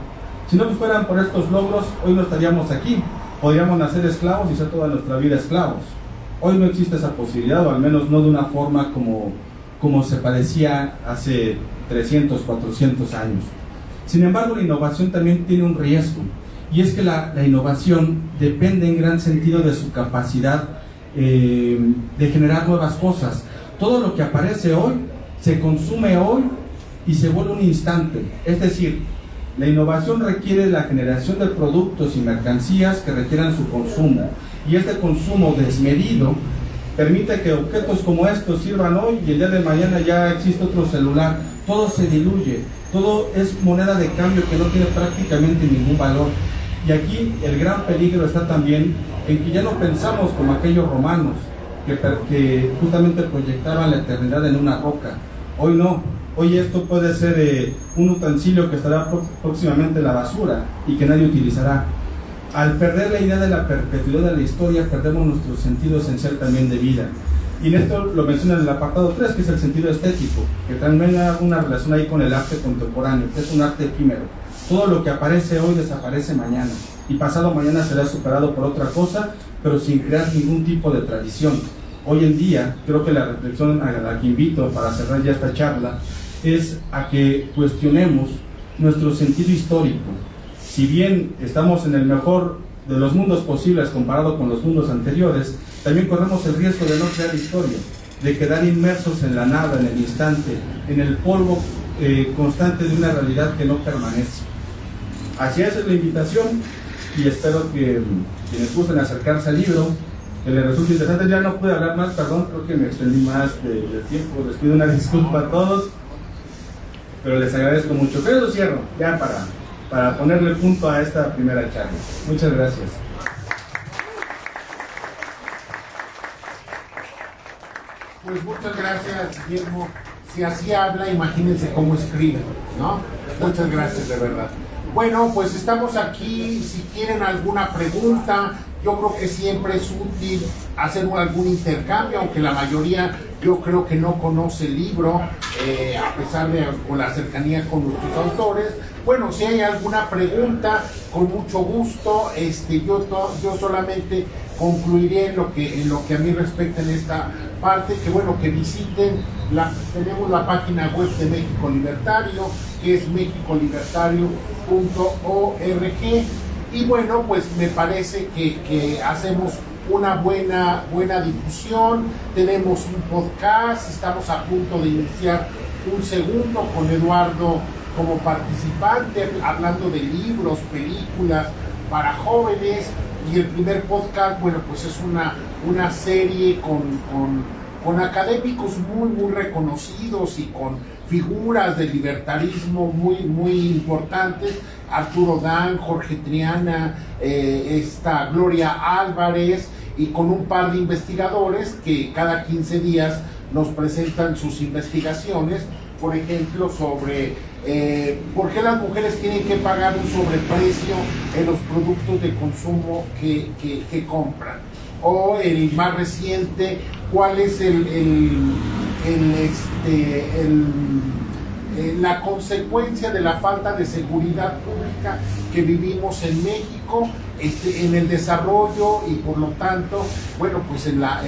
Si no fueran por estos logros, hoy no estaríamos aquí. Podríamos nacer esclavos y ser toda nuestra vida esclavos. Hoy no existe esa posibilidad, o al menos no de una forma como se parecía hace 300, 400 años. Sin embargo, la innovación también tiene un riesgo, y es que la innovación depende en gran sentido de su capacidad de generar nuevas cosas. Todo lo que aparece hoy, se consume hoy y se vuelve un instante. Es decir, la innovación requiere la generación de productos y mercancías que requieran su consumo, y este consumo desmedido permite que objetos como estos sirvan hoy y el día de mañana ya existe otro celular. Todo se diluye, todo es moneda de cambio que no tiene prácticamente ningún valor. Y aquí el gran peligro está también en que ya no pensamos como aquellos romanos que justamente proyectaban la eternidad en una roca. Hoy no. Hoy esto puede ser un utensilio que estará próximamente en la basura y que nadie utilizará. Al perder la idea de la perpetuidad de la historia, perdemos nuestro sentido esencial también de vida. Y en esto lo menciona en el apartado 3, que es el sentido estético, que también hay una relación ahí con el arte contemporáneo, que es un arte efímero. Todo lo que aparece hoy desaparece mañana, y pasado mañana será superado por otra cosa, pero sin crear ningún tipo de tradición. Hoy en día, creo que la reflexión a la que invito para cerrar ya esta charla es a que cuestionemos nuestro sentido histórico. Si bien estamos en el mejor de los mundos posibles comparado con los mundos anteriores, también corremos el riesgo de no crear historia, de quedar inmersos en la nada, en el instante, en el polvo constante de una realidad que no permanece. Así es la invitación, y espero que quienes gusten acercarse al libro, que les resulte interesante. Ya no pude hablar más, perdón, creo que me extendí más de tiempo, les pido una disculpa a todos, pero les agradezco mucho. Pero lo cierro, ya para ponerle punto a esta primera charla. Muchas gracias. Pues muchas gracias, Guillermo. Si así habla, imagínense cómo escribe, ¿no? Muchas gracias, de verdad. Bueno, pues estamos aquí. Si quieren alguna pregunta, yo creo que siempre es útil hacer algún intercambio, aunque la mayoría yo creo que no conoce el libro, a pesar de la cercanía con nuestros autores. Bueno, si hay alguna pregunta, con mucho gusto. Yo solamente concluiré en lo que a mí respecta en esta parte, que bueno, que visiten, tenemos la página web de México Libertario, que es mexicolibertario.org, y bueno, pues me parece que hacemos una buena difusión. Tenemos un podcast, estamos a punto de iniciar un segundo con Eduardo como participante, hablando de libros, películas para jóvenes. Y el primer podcast, bueno, pues es una serie con académicos muy reconocidos y con figuras del libertarismo muy importantes, Arturo Dan, Jorge Triana, Gloria Álvarez, y con un par de investigadores que cada 15 días nos presentan sus investigaciones, por ejemplo, sobre por qué las mujeres tienen que pagar un sobreprecio en los productos de consumo que compran. O el más reciente, cuál es la consecuencia de la falta de seguridad pública que vivimos en México, en el desarrollo y por lo tanto, bueno, pues en la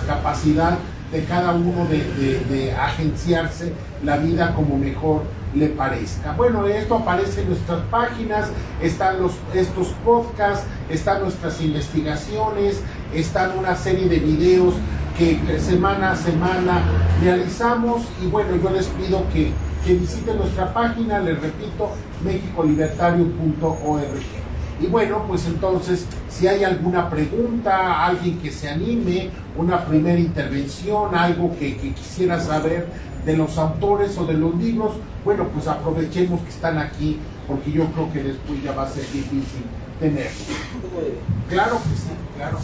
capacidad de cada uno de agenciarse la vida como mejor le parezca. Bueno, esto aparece en nuestras páginas, están estos podcasts, están nuestras investigaciones, están una serie de videos que semana a semana realizamos, y bueno, yo les pido que visiten nuestra página, les repito, mexicolibertario.org. Y bueno, pues entonces, si hay alguna pregunta, alguien que se anime, una primera intervención, algo que quisiera saber de los autores o de los libros, bueno, pues aprovechemos que están aquí, porque yo creo que después ya va a ser difícil tenerlos. Claro que sí, claro.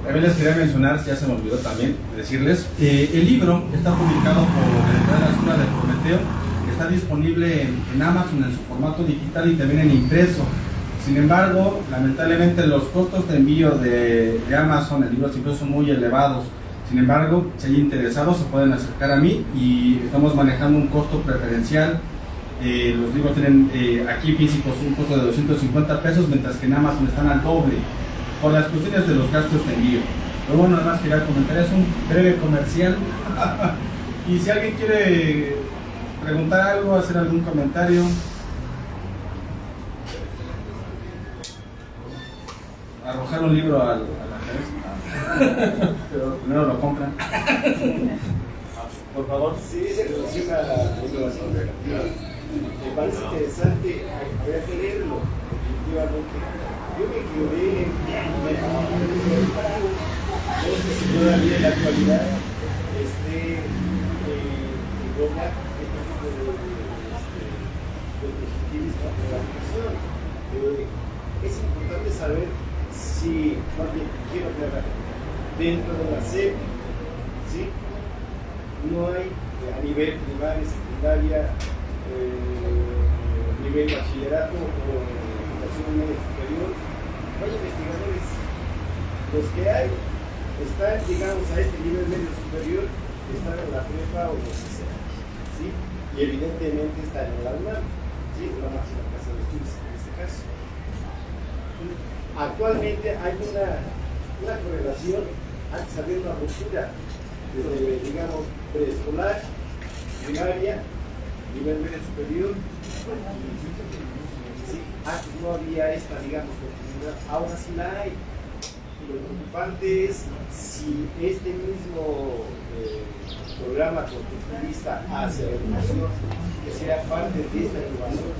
También les quería mencionar, ya se me olvidó también decirles, el libro está publicado por la Escuela de Prometeo, está disponible en Amazon en su formato digital y también en impreso. Sin embargo, lamentablemente los costos de envío de Amazon, el libro siempre son muy elevados. Sin embargo, si hay interesados se pueden acercar a mí y estamos manejando un costo preferencial. Los libros tienen aquí físicos un costo de 250 pesos, mientras que en Amazon están al doble, por las cuestiones de los gastos de envío. Pero bueno, nada más quería comentar, es un breve comercial. Y si alguien quiere preguntar algo, hacer algún comentario. Arrojar un libro a la cabeza. Pero primero lo compran. Por favor, sí, se relaciona a la innovación creativa. Me parece interesante, habría que leerlo, definitivamente. Yo me quedé no sé si todavía en la actualidad esté en boga este tipo de positivismo de la educación. Es importante saber si, más bien, quiero aclarar, dentro de la SEP, ¿sí? No hay a nivel primaria, secundaria, nivel bachillerato o educación media superior, no hay investigadores. Los que hay están, digamos, a este nivel medio superior, están en la prepa o en el CCA, ¿sí? Y evidentemente están en la UNAM, ¿sí? La máxima casa de estudios en este caso. Actualmente hay una correlación, antes había una ruptura desde, digamos, preescolar, primaria, nivel medio superior. Sí, antes no había esta, digamos, continuidad, ahora sí la hay. Y lo preocupante es si este mismo programa constructivista hacia la educación, que sea parte de esta innovación,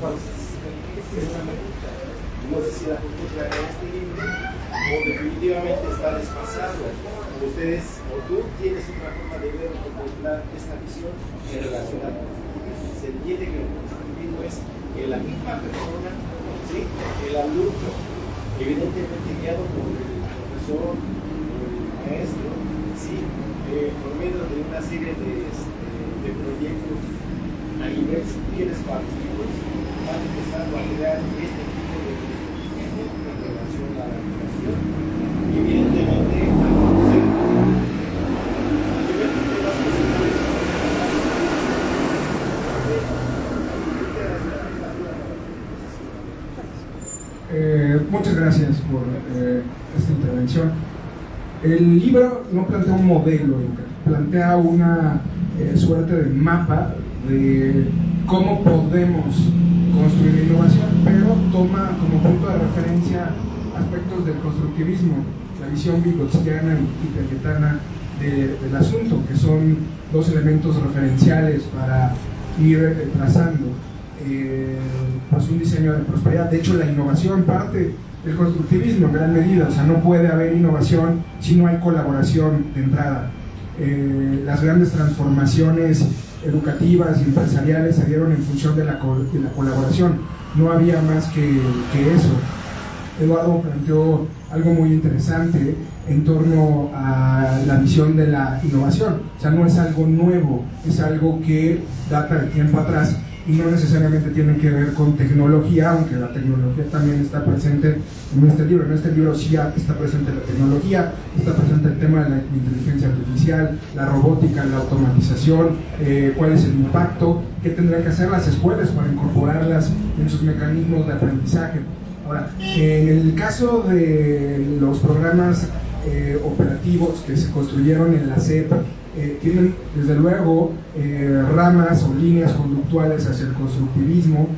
no sé si la cultura de este libro o definitivamente está desfasado. Ustedes o tú tienes otra forma de ver o contemplar esta visión en relación al constructivismo. Se entiende que el constructivismo es que la misma persona, ¿sí? El alumno, evidentemente guiado por el profesor, por el maestro, ¿sí? Por medio de una serie de proyectos a nivel, si quieres, partidos, van empezando a crear este tipo de en relación a la educación y evidentemente a conocer muchas gracias por esta intervención. El libro no plantea un modelo, plantea una suerte de mapa de cómo podemos construir la innovación, pero toma como punto de referencia aspectos del constructivismo, la visión vygotskiana y piagetana del asunto, que son dos elementos referenciales para ir trazando pues un diseño de prosperidad. De hecho, la innovación parte del constructivismo en gran medida, o sea, no puede haber innovación si no hay colaboración de entrada. Las grandes transformaciones educativas y empresariales se dieron en función de la colaboración. No había más que eso. Eduardo planteó algo muy interesante en torno a la visión de la innovación. O sea, no es algo nuevo, es algo que data de tiempo atrás y no necesariamente tiene que ver con tecnología, aunque la tecnología también está presente en este libro. En este libro sí está presente la tecnología, está presente el tema de la inteligencia artificial, la robótica, la automatización, cuál es el impacto, qué tendrán que hacer las escuelas para incorporarlas en sus mecanismos de aprendizaje. Ahora, en el caso de los programas operativos que se construyeron en la SEP, tienen desde luego ramas o líneas conductuales hacia el constructivismo,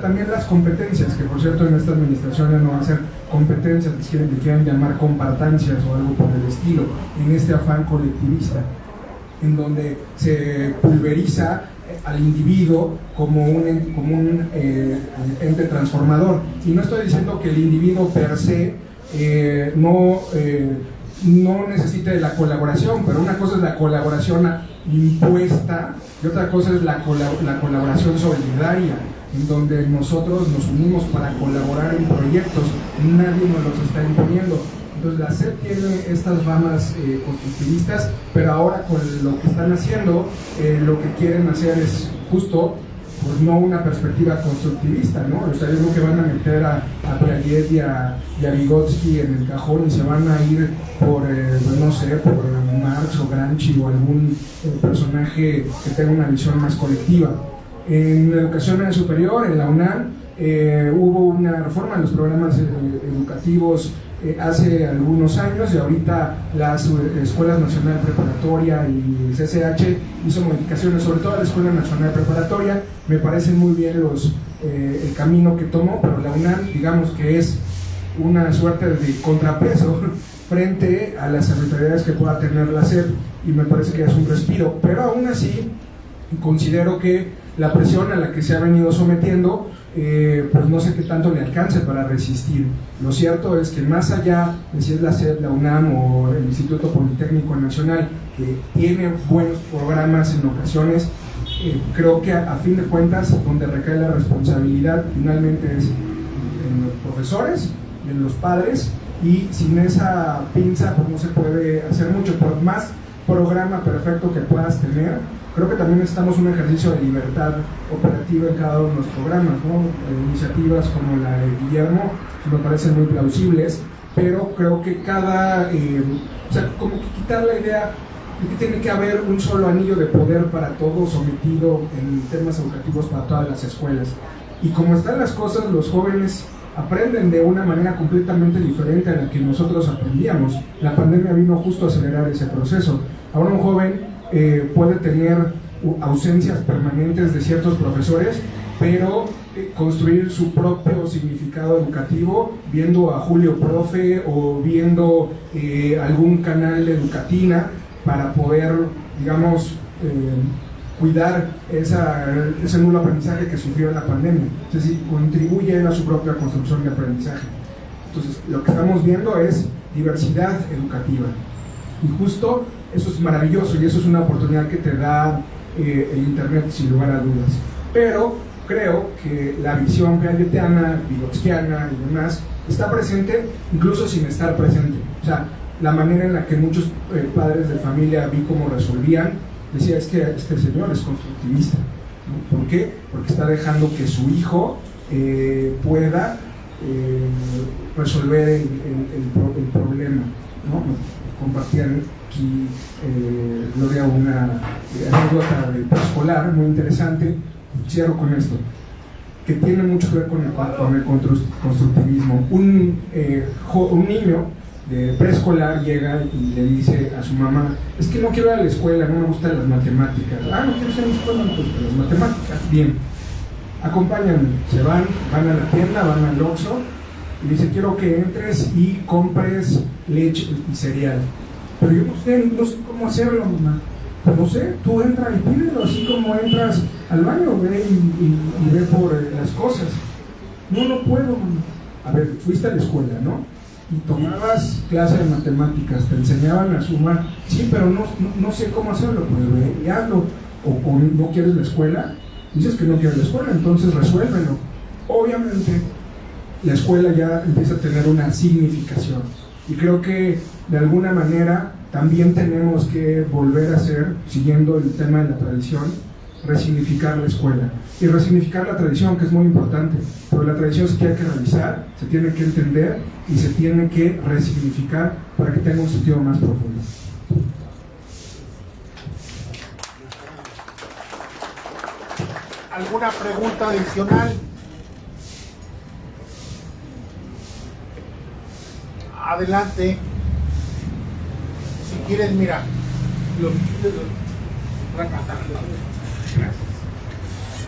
también las competencias, que por cierto en esta administración ya no van a ser competencias, le quieren llamar compartancias o algo por el estilo, en este afán colectivista, en donde se pulveriza al individuo como un ente transformador. Y no estoy diciendo que el individuo per se no necesite de la colaboración, pero una cosa es la colaboración impuesta y otra cosa es la colaboración solidaria, en donde nosotros nos unimos para colaborar en proyectos, nadie nos los está imponiendo. Entonces la SEP tiene estas ramas constructivistas, pero ahora con lo que están haciendo, lo que quieren hacer es justo, pues no una perspectiva constructivista, ¿no? O sea, yo creo que van a meter a Piaget y a Vygotsky en el cajón y se van a ir por, no sé, por Marx o Gramsci o algún personaje que tenga una visión más colectiva. En la educación superior, en la UNAM, hubo una reforma en los programas educativos hace algunos años, y ahorita las Escuelas Nacional Preparatoria y el CCH hizo modificaciones, sobre todo la Escuela Nacional Preparatoria. Me parecen muy bien el camino que tomó, pero la UNAM, digamos que es una suerte de contrapeso frente a las arbitrariedades que pueda tener la SEP, y me parece que es un respiro, pero aún así considero que la presión a la que se ha venido sometiendo, pues no sé qué tanto le alcance para resistir. Lo cierto es que más allá de si es la SEP, la UNAM o el Instituto Politécnico Nacional, que tiene buenos programas en ocasiones, creo que a fin de cuentas donde recae la responsabilidad finalmente es en los profesores, en los padres, y sin esa pinza pues no se puede hacer mucho. Por más programa perfecto que puedas tener, creo que también necesitamos un ejercicio de libertad operativa en cada uno de los programas, ¿no? Iniciativas como la de Guillermo me parecen muy plausibles, pero creo que o sea, como que quitar la idea de que tiene que haber un solo anillo de poder para todos sometido en temas educativos para todas las escuelas. Y como están las cosas, los jóvenes aprenden de una manera completamente diferente a la que nosotros aprendíamos. La pandemia vino justo a acelerar ese proceso. Ahora un joven puede tener ausencias permanentes de ciertos profesores, pero construir su propio significado educativo viendo a Julio Profe o viendo algún canal de Educatina para poder, digamos, cuidar ese nulo aprendizaje que sufrió en la pandemia. Es decir, contribuye a su propia construcción de aprendizaje. Entonces, lo que estamos viendo es diversidad educativa. Y justo eso es maravilloso y eso es una oportunidad que te da el Internet, sin lugar a dudas. Pero creo que la visión piagetiana, vygotskiana y demás está presente incluso sin estar presente. O sea, la manera en la que muchos padres de familia vi cómo resolvían, decía, es que este señor es constructivista, ¿no? ¿Por qué? Porque está dejando que su hijo pueda resolver el problema, ¿no? Compartían aquí Gloria una anécdota de preescolar muy interesante. Cierro con esto, que tiene mucho que ver con el constructivismo. Un niño de preescolar llega y le dice a su mamá, es que no quiero ir a la escuela, no me gustan las matemáticas. No quieres ir a la escuela, pues las matemáticas, bien, acompáñame. Se van a la tienda, van al Oxxo y dice, quiero que entres y compres leche y cereal. Pero yo no sé cómo hacerlo, mamá. Pues no sé, tú entra y pídelo, así como entras al baño, ve y ve por las cosas. No puedo, mamá. A ver, fuiste a la escuela, ¿no? Y tomabas clase de matemáticas, te enseñaban a sumar. Sí, pero no sé cómo hacerlo, pues ve y hazlo. o no quieres la escuela, dices que no quieres la escuela, entonces resuélvelo. Obviamente la escuela ya empieza a tener una significación y creo que de alguna manera también tenemos que volver a hacer, siguiendo el tema de la tradición, resignificar la escuela y resignificar la tradición, que es muy importante, pero la tradición se tiene que revisar, se tiene que entender y se tiene que resignificar para que tenga un sentido más profundo. ¿Alguna pregunta adicional? Adelante. Si quieres, mira.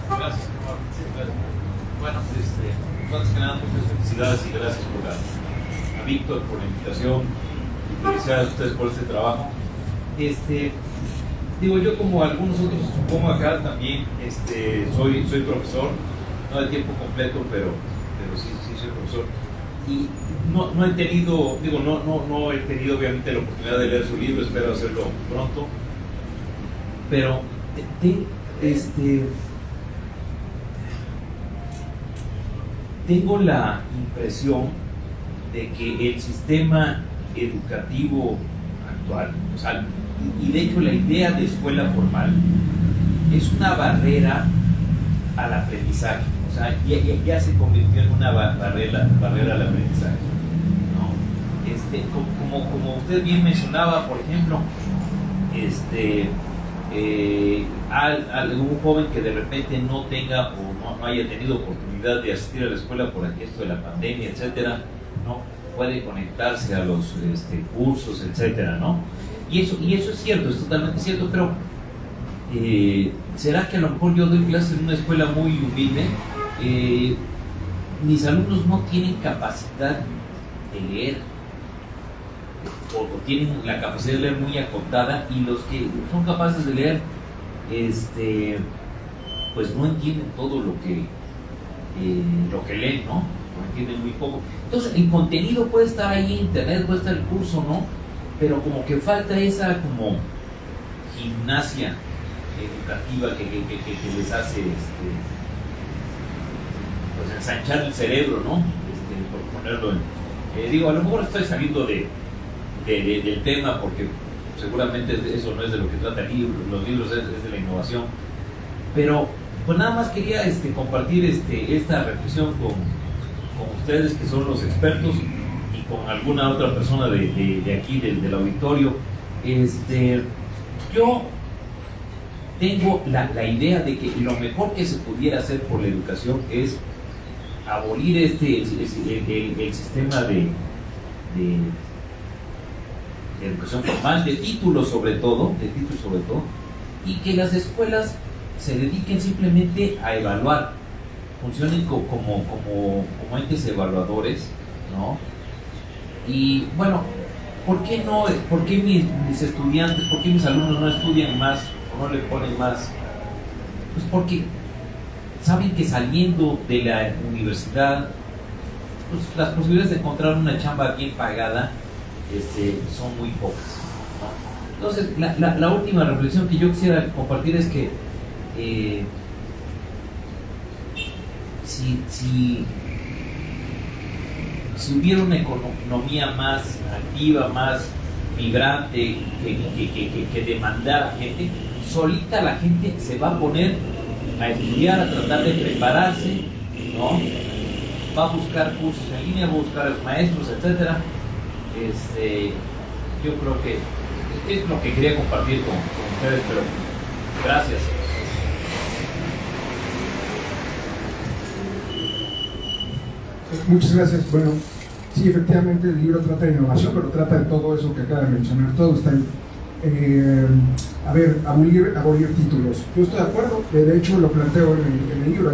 Gracias. Bueno, antes que nada, muchas felicidades y gracias a Víctor por la invitación y felicidades a ustedes por este trabajo. Digo, yo como algunos otros, supongo acá también, soy profesor, no de tiempo completo, pero sí soy profesor. Y no he tenido, no he tenido obviamente la oportunidad de leer su libro, espero hacerlo pronto, pero tengo la impresión de que el sistema educativo actual, o sea, y de hecho la idea de escuela formal es una barrera al aprendizaje, o sea, ya se convirtió en una barrera al aprendizaje, ¿no? Como usted bien mencionaba, por ejemplo, algún joven que de repente no tenga o no haya tenido oportunidad de asistir a la escuela por esto de la pandemia, etcétera, ¿no? Puede conectarse a los cursos, etcétera, ¿no? Y eso es cierto, es totalmente cierto, pero ¿será que a lo mejor yo doy clases en una escuela muy humilde? Mis alumnos no tienen capacidad de leer, o tienen la capacidad de leer muy acotada, y los que son capaces de leer, pues no entienden todo lo que leen, ¿no? No entienden muy poco. Entonces el contenido puede estar ahí en internet, puede estar el curso, ¿no? Pero como que falta esa como gimnasia educativa que les hace pues ensanchar el cerebro, ¿no? Por ponerlo en... digo, a lo mejor estoy saliendo del tema porque seguramente eso no es de lo que trata el libro, los libros es de la innovación, pero pues nada más quería compartir esta reflexión con ustedes que son los expertos y con alguna otra persona de aquí del auditorio. Yo tengo la idea de que lo mejor que se pudiera hacer por la educación es abolir el sistema de educación formal, de títulos sobre todo, y que las escuelas se dediquen simplemente a evaluar, funcionen como entes evaluadores, ¿no? Y bueno, ¿por qué mis estudiantes, por qué mis alumnos no estudian más o no le ponen más? Pues porque saben que saliendo de la universidad, pues las posibilidades de encontrar una chamba bien pagada son muy pocas, ¿no? Entonces, la última reflexión que yo quisiera compartir es que si hubiera una economía más activa, más vibrante, que demandara gente, solita la gente se va a poner a estudiar, a tratar de prepararse, ¿no? Va a buscar cursos en línea, va a buscar a los maestros, etcétera. Yo creo que es lo que quería compartir con ustedes, pero gracias. Muchas gracias. Bueno, sí, efectivamente el libro trata de innovación, pero trata de todo eso que acaba de mencionar. Todo está ahí. A ver, abolir títulos. Yo estoy de acuerdo, de hecho lo planteo en el libro.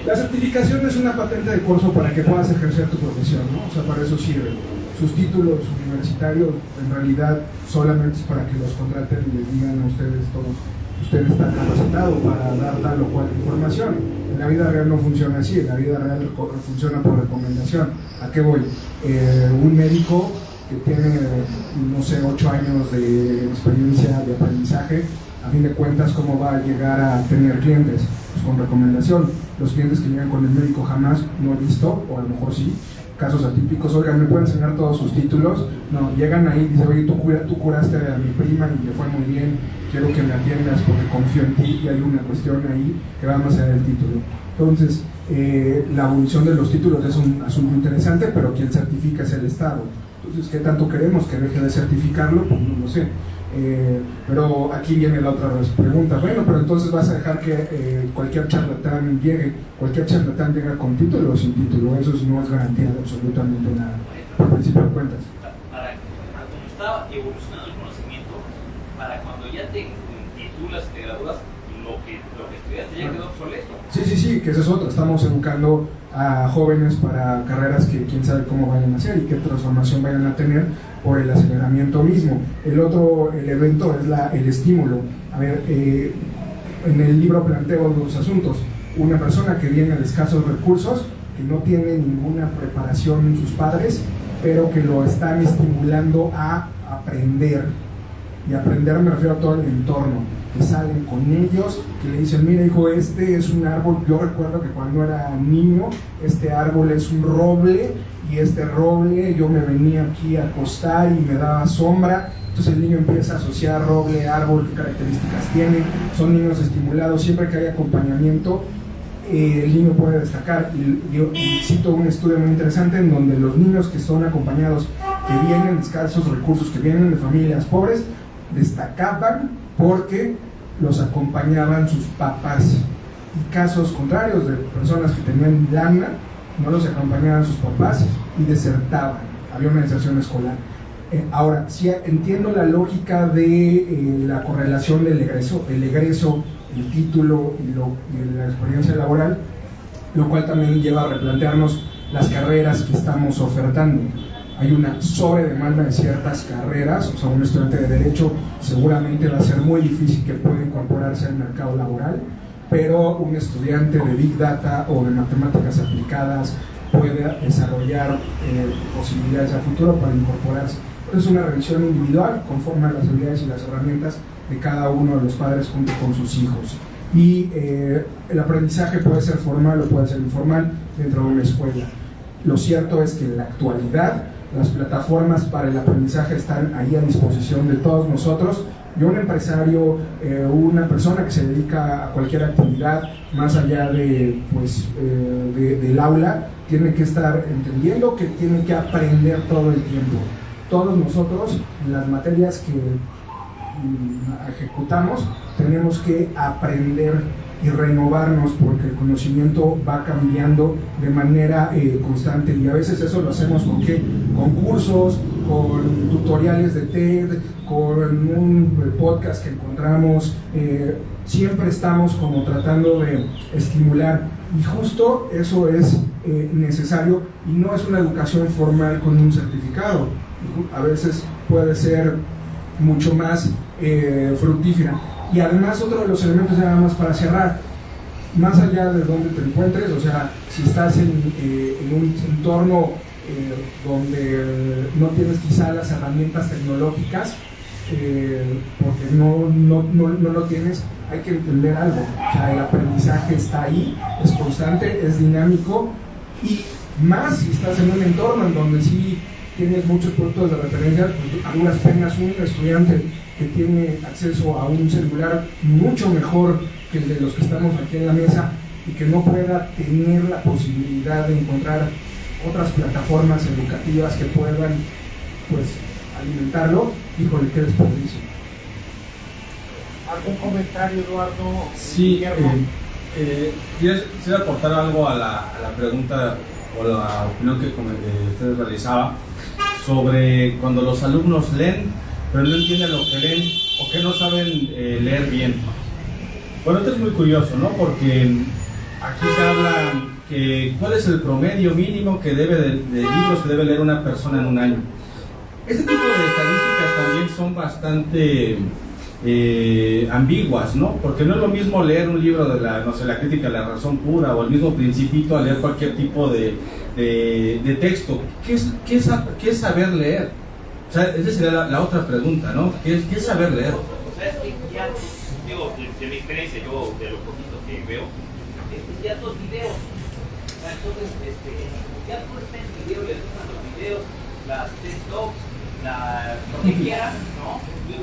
La certificación es una patente de curso para que puedas ejercer tu profesión, ¿no? O sea, para eso sirve. Sus títulos universitarios en realidad solamente es para que los contraten y les digan a ustedes todos, usted está capacitado para dar tal o cual información. En la vida real no funciona así, en la vida real funciona por recomendación. ¿A qué voy? Un médico que tiene, no sé, 8 años de experiencia de aprendizaje, a fin de cuentas, ¿cómo va a llegar a tener clientes? Pues con recomendación. Los clientes que llegan con el médico jamás no he visto, o a lo mejor sí, casos atípicos. Oigan, ¿me pueden enseñar todos sus títulos? No, llegan ahí y dicen, oye, tú curaste a mi prima y le fue muy bien, quiero que me atiendas porque confío en ti, y hay una cuestión ahí que va más allá del título. Entonces, la abolición de los títulos es un asunto interesante, pero quien certifica es el Estado. Entonces, ¿qué tanto queremos que deje de certificarlo? Pues no lo sé. Pero aquí viene la otra pregunta. Bueno, pero entonces vas a dejar que cualquier charlatán llegue con título o sin título. Eso no es garantía de absolutamente nada, por principio de cuentas. Para como está evolucionando el conocimiento, para cuando ya te titulas, te gradúas, lo que estudiaste ya quedó obsoleto. Sí, que eso es otro. Estamos educando a jóvenes para carreras que quién sabe cómo vayan a hacer y qué transformación vayan a tener por el aceleramiento mismo. El otro elemento es el estímulo. A ver, en el libro planteo dos asuntos. Una persona que viene de escasos recursos, que no tiene ninguna preparación en sus padres, pero que lo están estimulando a aprender. Y aprender me refiero a todo el entorno, que salen con ellos, que le dicen, mira hijo, este es un árbol, yo recuerdo que cuando era niño, este árbol es un roble, y este roble yo me venía aquí a acostar y me daba sombra. Entonces el niño empieza a asociar roble, árbol, qué características tiene. Son niños estimulados, siempre que hay acompañamiento, el niño puede destacar. Y yo cito un estudio muy interesante en donde los niños que son acompañados, que vienen de escasos recursos, que vienen de familias pobres, destacaban porque los acompañaban sus papás. Y casos contrarios de personas que tenían lana, no los acompañaban sus papás y desertaban. Había una deserción escolar. Ahora, sí entiendo la lógica de la correlación del egreso, el título y la experiencia laboral, lo cual también lleva a replantearnos las carreras que estamos ofertando. Hay una sobredemanda de ciertas carreras, o sea, un estudiante de Derecho seguramente va a ser muy difícil que pueda incorporarse al mercado laboral, pero un estudiante de Big Data o de Matemáticas Aplicadas puede desarrollar posibilidades a futuro para incorporarse. Es una revisión individual conforme a las habilidades y las herramientas de cada uno de los padres junto con sus hijos. Y el aprendizaje puede ser formal o puede ser informal dentro de una escuela. Lo cierto es que en la actualidad las plataformas para el aprendizaje están ahí a disposición de todos nosotros, y un empresario, una persona que se dedica a cualquier actividad más allá de, del aula, tiene que estar entendiendo que tiene que aprender todo el tiempo. Todos nosotros, en las materias que ejecutamos, tenemos que aprender y renovarnos, porque el conocimiento va cambiando de manera constante, y a veces eso lo hacemos con cursos, con tutoriales de TED, con un podcast que encontramos. Siempre estamos como tratando de estimular, y justo eso es necesario, y no es una educación formal con un certificado. A veces puede ser mucho más fructífera. Y además, otro de los elementos, ya nada más para cerrar, más allá de donde te encuentres, o sea, si estás en un entorno donde no tienes quizá las herramientas tecnológicas, porque no lo tienes, hay que entender algo. O sea, el aprendizaje está ahí, es constante, es dinámico, y más si estás en un entorno en donde sí tienes muchos puntos de referencia. Pues, a duras penas un estudiante que tiene acceso a un celular mucho mejor que el de los que estamos aquí en la mesa, y que no pueda tener la posibilidad de encontrar otras plataformas educativas que puedan, pues, alimentarlo, híjole, qué desperdicio. ¿Algún comentario, Eduardo? Sí, quisiera aportar algo a la pregunta o la opinión que usted realizaba sobre cuando los alumnos leen, pero no entienden lo que leen o que no saben leer bien. Bueno, esto es muy curioso, ¿no? Porque aquí se habla que cuál es el promedio mínimo que debe de libros que debe leer una persona en un año. Este tipo de estadísticas también son bastante ambiguas, ¿no? Porque no es lo mismo leer un libro de la crítica de la razón pura o el mismo Principito a leer cualquier tipo de texto. ¿Qué es saber leer? O sea, esa sería la otra pregunta, ¿no? ¿Qué es saber leer? O sea, es que ya digo, de mi experiencia, yo de lo poquito que veo, ya dos videos. Entonces, ya tú estás en video, le gustan los videos, las TED Talks, lo que quieras, ¿no? Y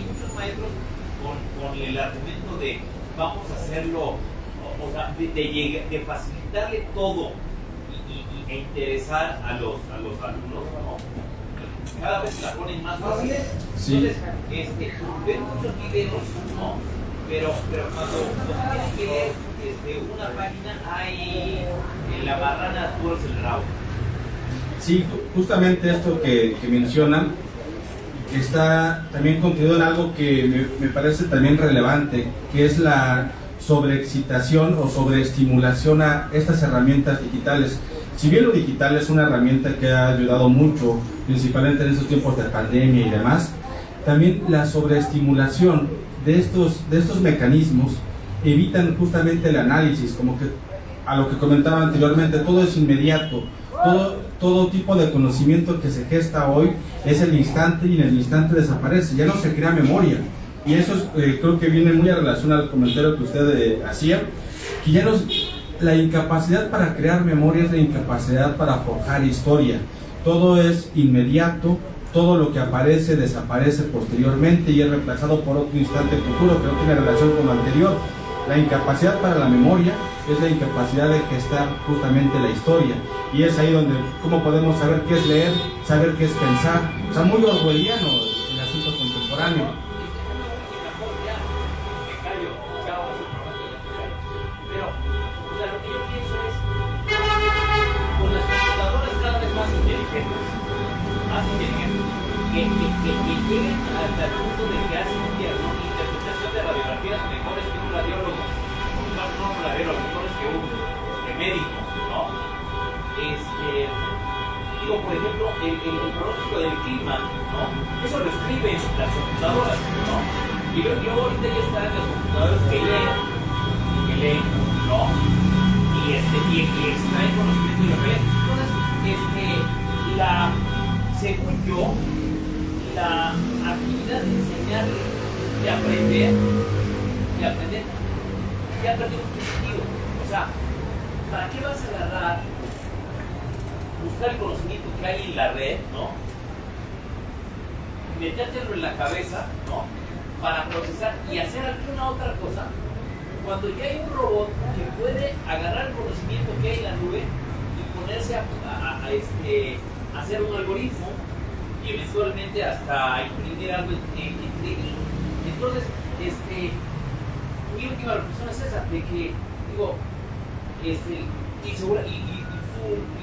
muchos maestros con el argumento de vamos a hacerlo, o sea, de facilitarle todo e interesar a los alumnos, ¿no? Cada vez la ponen más fácil. Sí. Entonces, ven muchos videos, ¿no? Pero cuando tienen que leer una página, hay la marrana tuerce el rabo. Sí, justamente esto que mencionan está también contenido en algo que me parece también relevante, que es la sobreexcitación o sobreestimulación a estas herramientas digitales. Si bien lo digital es una herramienta que ha ayudado mucho, principalmente en estos tiempos de pandemia y demás, también la sobreestimulación de estos mecanismos evitan justamente el análisis, como que a lo que comentaba anteriormente, todo es inmediato, todo tipo de conocimiento que se gesta hoy es el instante y en el instante desaparece, ya no se crea memoria. Y eso es, creo que viene muy a relación al comentario que usted hacía, que ya la incapacidad para crear memoria es la incapacidad para forjar historia. Todo es inmediato, todo lo que aparece desaparece posteriormente y es reemplazado por otro instante futuro que no tiene relación con lo anterior. La incapacidad para la memoria es la incapacidad de gestar justamente la historia. Y es ahí donde, ¿cómo podemos saber qué es leer, saber qué es pensar? O sea, muy orwelliano el asunto contemporáneo. Que lleguen hasta el punto de que hacen interpretación de radiografías mejores que un radiólogo, mejores que un médico, ¿no? Digo, por ejemplo, el pronóstico del clima, ¿no? Eso lo escriben las computadoras, ¿no? Y luego ahorita ya están las computadoras que leen, ¿no? Y extraen conocimiento y lo ven. Entonces, según yo, la actividad de enseñar, de aprender, ya perdió un sentido. O sea, ¿para qué vas a agarrar, buscar el conocimiento que hay en la red, ¿no? Metértelo en la cabeza, ¿no? Para procesar y hacer alguna otra cosa, cuando ya hay un robot que puede agarrar el conocimiento que hay en la nube y ponerse a hacer un algoritmo y eventualmente hasta imprimir algo en 3D. Entonces, mi última reflexión es esa, de que, digo, y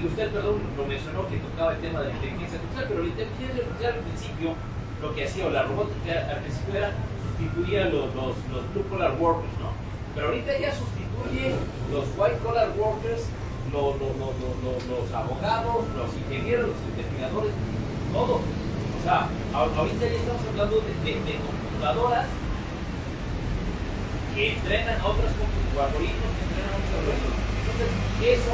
usted, perdón, lo mencionó que tocaba el tema de la inteligencia artificial, pero la inteligencia artificial al principio, lo que hacía, o la robótica al principio era sustituía los blue collar workers, ¿no? Pero ahorita ya sustituye los white collar workers, los abogados, los ingenieros, los investigadores, todo. O sea, ahorita ya estamos hablando de computadoras que entrenan a otros algoritmos, que entrenan a otros algoritmos. Entonces, eso,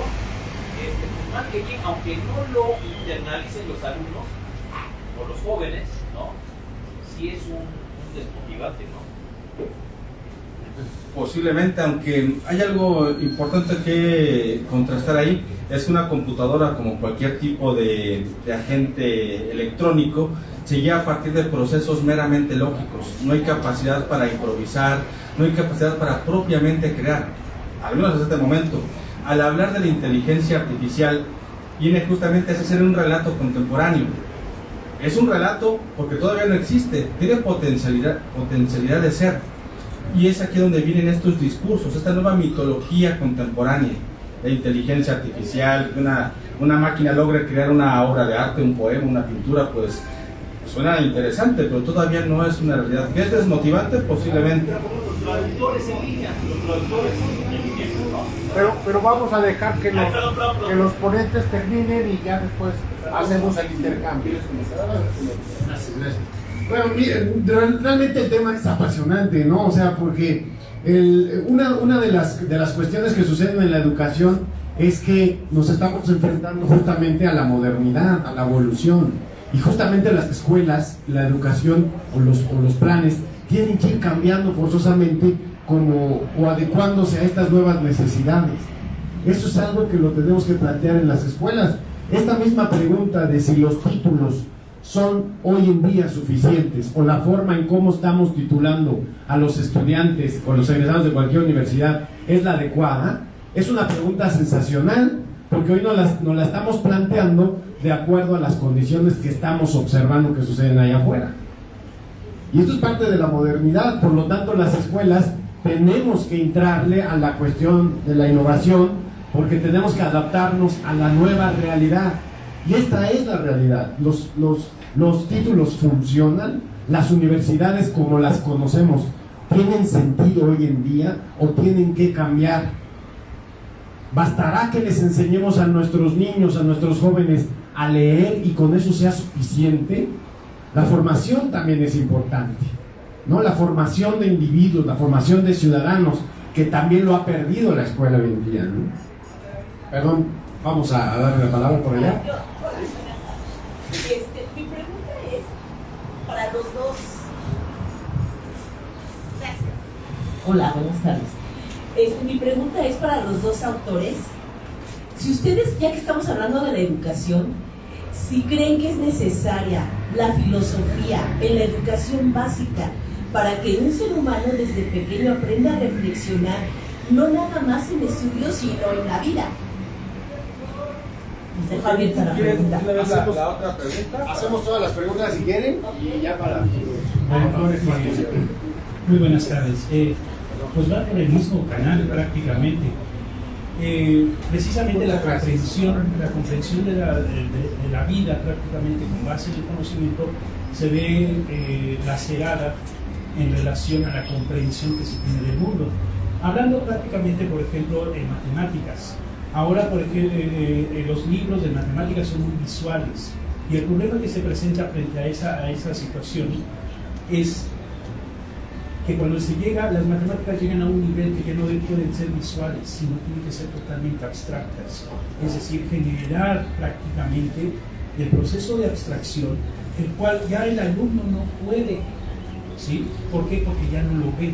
más que bien, aunque no lo internalicen los alumnos o los jóvenes, ¿no? Sí es un desmotivante, ¿no? Posiblemente, aunque hay algo importante que contrastar ahí, es que una computadora, como cualquier tipo de agente electrónico, se lleva a partir de procesos meramente lógicos. No hay capacidad para improvisar, no hay capacidad para propiamente crear, al menos hasta este momento. Al hablar de la inteligencia artificial, viene justamente a ser un relato contemporáneo. Es un relato porque todavía no existe, tiene potencialidad de ser. Y es aquí donde vienen estos discursos, esta nueva mitología contemporánea, la inteligencia artificial, que una máquina logre crear una obra de arte, un poema, una pintura, pues suena interesante, pero todavía no es una realidad. ¿Qué es desmotivante? Posiblemente. Los traductores en línea, Pero vamos a dejar que los ponentes terminen y ya después hacemos el intercambio. Bueno, miren, realmente el tema es apasionante, ¿no? O sea, porque una de las cuestiones que suceden en la educación es que nos estamos enfrentando justamente a la modernidad, a la evolución. Y justamente las escuelas, la educación o los planes tienen que ir cambiando forzosamente o adecuándose a estas nuevas necesidades. Eso es algo que lo tenemos que plantear en las escuelas. Esta misma pregunta de si los títulos son hoy en día suficientes o la forma en cómo estamos titulando a los estudiantes o los egresados de cualquier universidad es la adecuada, es una pregunta sensacional, porque hoy nos la estamos planteando de acuerdo a las condiciones que estamos observando que suceden allá afuera. Y esto es parte de la modernidad, por lo tanto las escuelas tenemos que entrarle a la cuestión de la innovación, porque tenemos que adaptarnos a la nueva realidad. Y esta es la realidad. Los títulos funcionan, las universidades como las conocemos, ¿tienen sentido hoy en día o tienen que cambiar? ¿Bastará que les enseñemos a nuestros niños, a nuestros jóvenes a leer y con eso sea suficiente? La formación también es importante, ¿no? La formación de individuos, la formación de ciudadanos, que también lo ha perdido la escuela hoy en día, ¿no? Perdón, vamos a darle la palabra por allá. Mi pregunta es para los dos. Gracias. Hola, buenas tardes. Mi pregunta es para los dos autores. Si ustedes, ya que estamos hablando de la educación, si creen que es necesaria la filosofía en la educación básica para que un ser humano desde pequeño aprenda a reflexionar, no nada más en estudios, sino en la vida. Dejo abierta la pregunta. Hacemos la otra pregunta. Hacemos todas las preguntas si quieren y ya para. Muy buenas tardes. Pues va por el mismo canal prácticamente. Precisamente la comprensión de la vida prácticamente con base en el conocimiento se ve lacerada en relación a la comprensión que se tiene del mundo. Hablando prácticamente, por ejemplo, en matemáticas. Ahora, por ejemplo, los libros de matemáticas son muy visuales y el problema que se presenta frente a esa situación es que cuando las matemáticas llegan a un nivel que ya no pueden ser visuales, sino tienen que ser totalmente abstractas. Es decir, generar prácticamente el proceso de abstracción, el cual ya el alumno no puede, ¿sí? ¿Por qué? Porque ya no lo ve,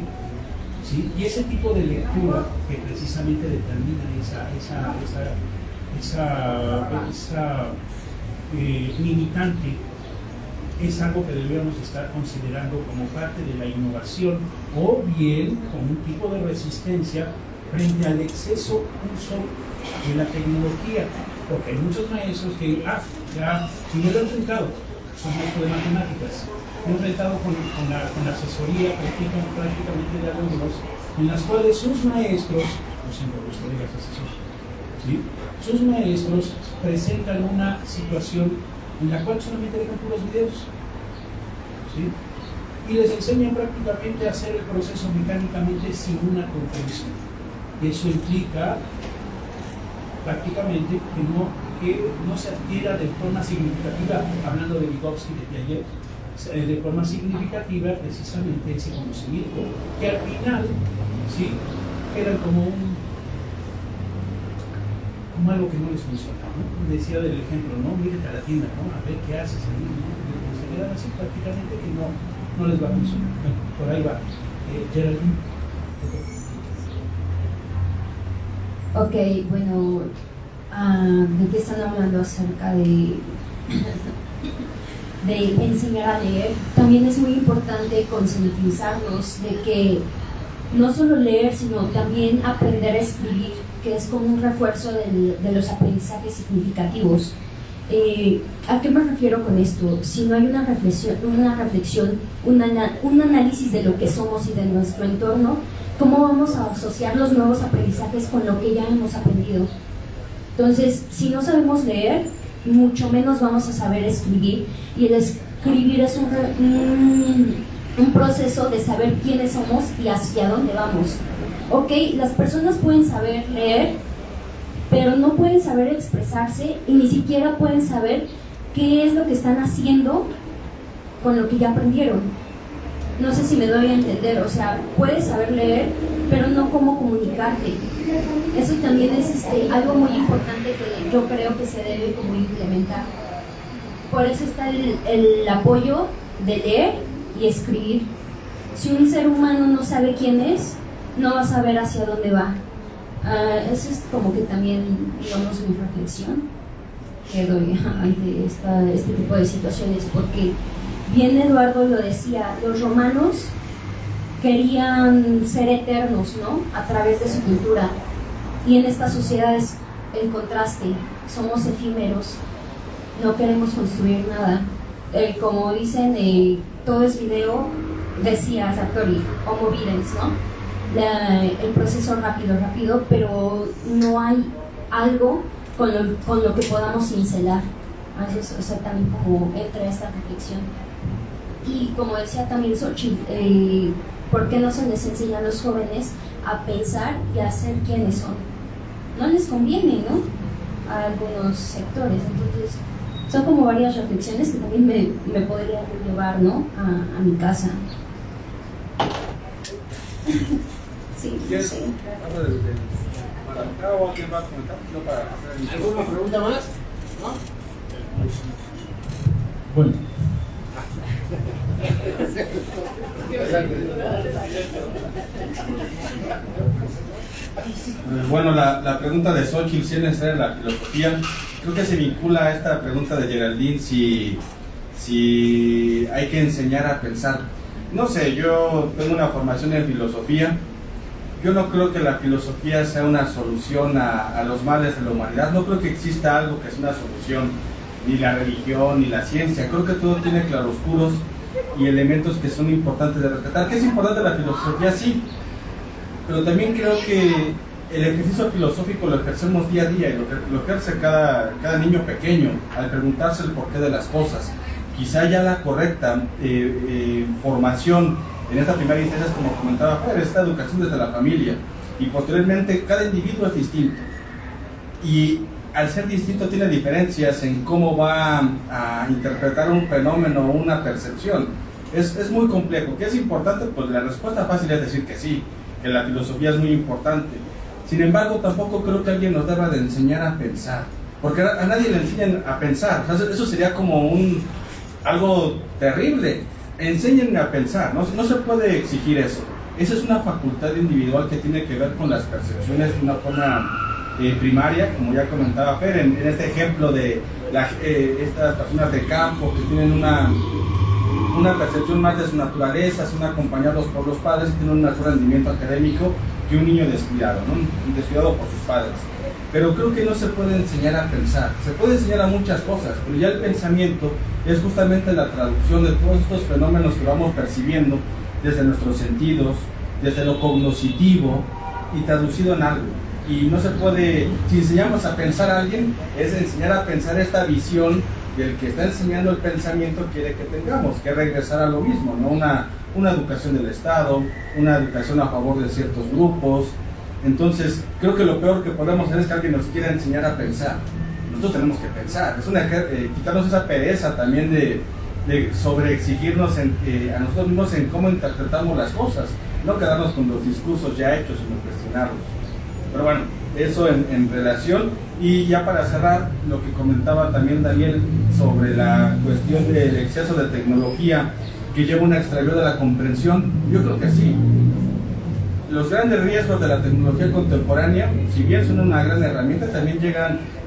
¿sí? Y ese tipo de lectura que precisamente determina esa limitante es algo que debemos estar considerando como parte de la innovación o bien como un tipo de resistencia frente al exceso uso de la tecnología, porque hay muchos maestros que y me lo he enfrentado, son maestros de matemáticas, me he enfrentado con la asesoría prácticamente de alumnos, en las cuales sus maestros, no siempre los colegas asesores, ¿sí? Sus maestros presentan una situación en la cual solamente dejan puros videos, ¿sí? Y les enseñan prácticamente a hacer el proceso mecánicamente sin una comprensión. Y eso implica prácticamente que no se adquiera de forma significativa, hablando de Vygotsky de Piaget, de forma significativa precisamente ese conocimiento, que al final, ¿sí?, queda como algo que no les funciona, ¿no? Decía del ejemplo, ¿no? Mírate a la tienda, ¿no? A ver qué haces ahí, ¿no? Se quedan así prácticamente que no les va a funcionar. Bueno, por ahí va. Geraldine. Ok, bueno, ¿de qué están hablando acerca de enseñar a leer? También es muy importante concientizarnos de que no solo leer, sino también aprender a escribir, que es como un refuerzo de los aprendizajes significativos. ¿A qué me refiero con esto? Si no hay una reflexión, un análisis de lo que somos y de nuestro entorno, ¿cómo vamos a asociar los nuevos aprendizajes con lo que ya hemos aprendido? Entonces, si no sabemos leer, mucho menos vamos a saber escribir, y el escribir es un proceso de saber quiénes somos y hacia dónde vamos. Ok, las personas pueden saber leer, pero no pueden saber expresarse y ni siquiera pueden saber qué es lo que están haciendo con lo que ya aprendieron. No sé si me doy a entender, o sea, puedes saber leer, pero no cómo comunicarte. Eso también es algo muy importante que yo creo que se debe como implementar. por eso está el apoyo de leer y escribir. Si un ser humano no sabe quién es, no va a saber hacia dónde va. Eso es como que también, digamos, mi reflexión que doy ante este tipo de situaciones, porque bien Eduardo lo decía, los romanos querían ser eternos, ¿no? A través de su cultura, y en estas sociedades el contraste, somos efímeros, no queremos construir nada. Como dicen, todo es video, decía Sartori, homo videns, ¿no? El proceso rápido, pero no hay algo con lo que podamos cincelar. Eso es también como entra esta reflexión. Y como decía también Xochitl, ¿por qué no se les enseña a los jóvenes a pensar y a ser quienes son? No les conviene, ¿no? A algunos sectores. Entonces, son como varias reflexiones que también me podrían llevar, ¿no? A mi casa. Sí, sí. ¿Alguna pregunta más? ¿No? Bueno. Bueno, la pregunta de Xochitl, si es necesaria la filosofía, creo que se vincula a esta pregunta de Geraldine, si hay que enseñar a pensar. No sé, yo tengo una formación en filosofía. Yo no creo que la filosofía sea una solución a los males de la humanidad. No creo que exista algo que sea una solución, ni la religión, ni la ciencia. Creo que todo tiene claroscuros y elementos que son importantes de rescatar. ¿Qué es importante la filosofía? Sí, pero también creo que el ejercicio filosófico lo ejercemos día a día y lo ejerce cada niño pequeño al preguntarse el porqué de las cosas. Quizá ya la correcta formación en esta primera instancia, como comentaba Fer, esta educación desde la familia, y posteriormente cada individuo es distinto y al ser distinto tiene diferencias en cómo va a interpretar un fenómeno o una percepción. Es muy complejo. ¿Qué es importante? Pues la respuesta fácil es decir que sí, que la filosofía es muy importante. Sin embargo, tampoco creo que alguien nos deba de enseñar a pensar, porque a nadie le enseñan a pensar. O sea, eso sería como algo terrible. Enséñenme a pensar, no se puede exigir eso. Esa es una facultad individual que tiene que ver con las percepciones de una forma primaria, como ya comentaba Fer, en este ejemplo de estas personas de campo que tienen una percepción más de su naturaleza, son acompañados por los padres y tienen un mejor rendimiento académico que un niño descuidado, ¿no? Descuidado por sus padres. Pero creo que no se puede enseñar a pensar. Se puede enseñar a muchas cosas, pero ya el pensamiento es justamente la traducción de todos estos fenómenos que vamos percibiendo desde nuestros sentidos, desde lo cognoscitivo y traducido en algo. Y no se puede, si enseñamos a pensar a alguien, es enseñar a pensar esta visión del que está enseñando el pensamiento quiere que tengamos, que regresar a lo mismo, ¿no? Una educación del Estado, una educación a favor de ciertos grupos. Entonces, creo que lo peor que podemos hacer es que alguien nos quiera enseñar a pensar. Nosotros tenemos que pensar, quitarnos esa pereza también de sobreexigirnos a nosotros mismos en cómo interpretamos las cosas, no quedarnos con los discursos ya hechos, sino cuestionarlos. Pero bueno, eso en relación. Y ya para cerrar, lo que comentaba también Daniel sobre la cuestión del exceso de tecnología que lleva un extravío de la comprensión, yo creo que sí. Los grandes riesgos de la tecnología contemporánea, si bien son una gran herramienta, también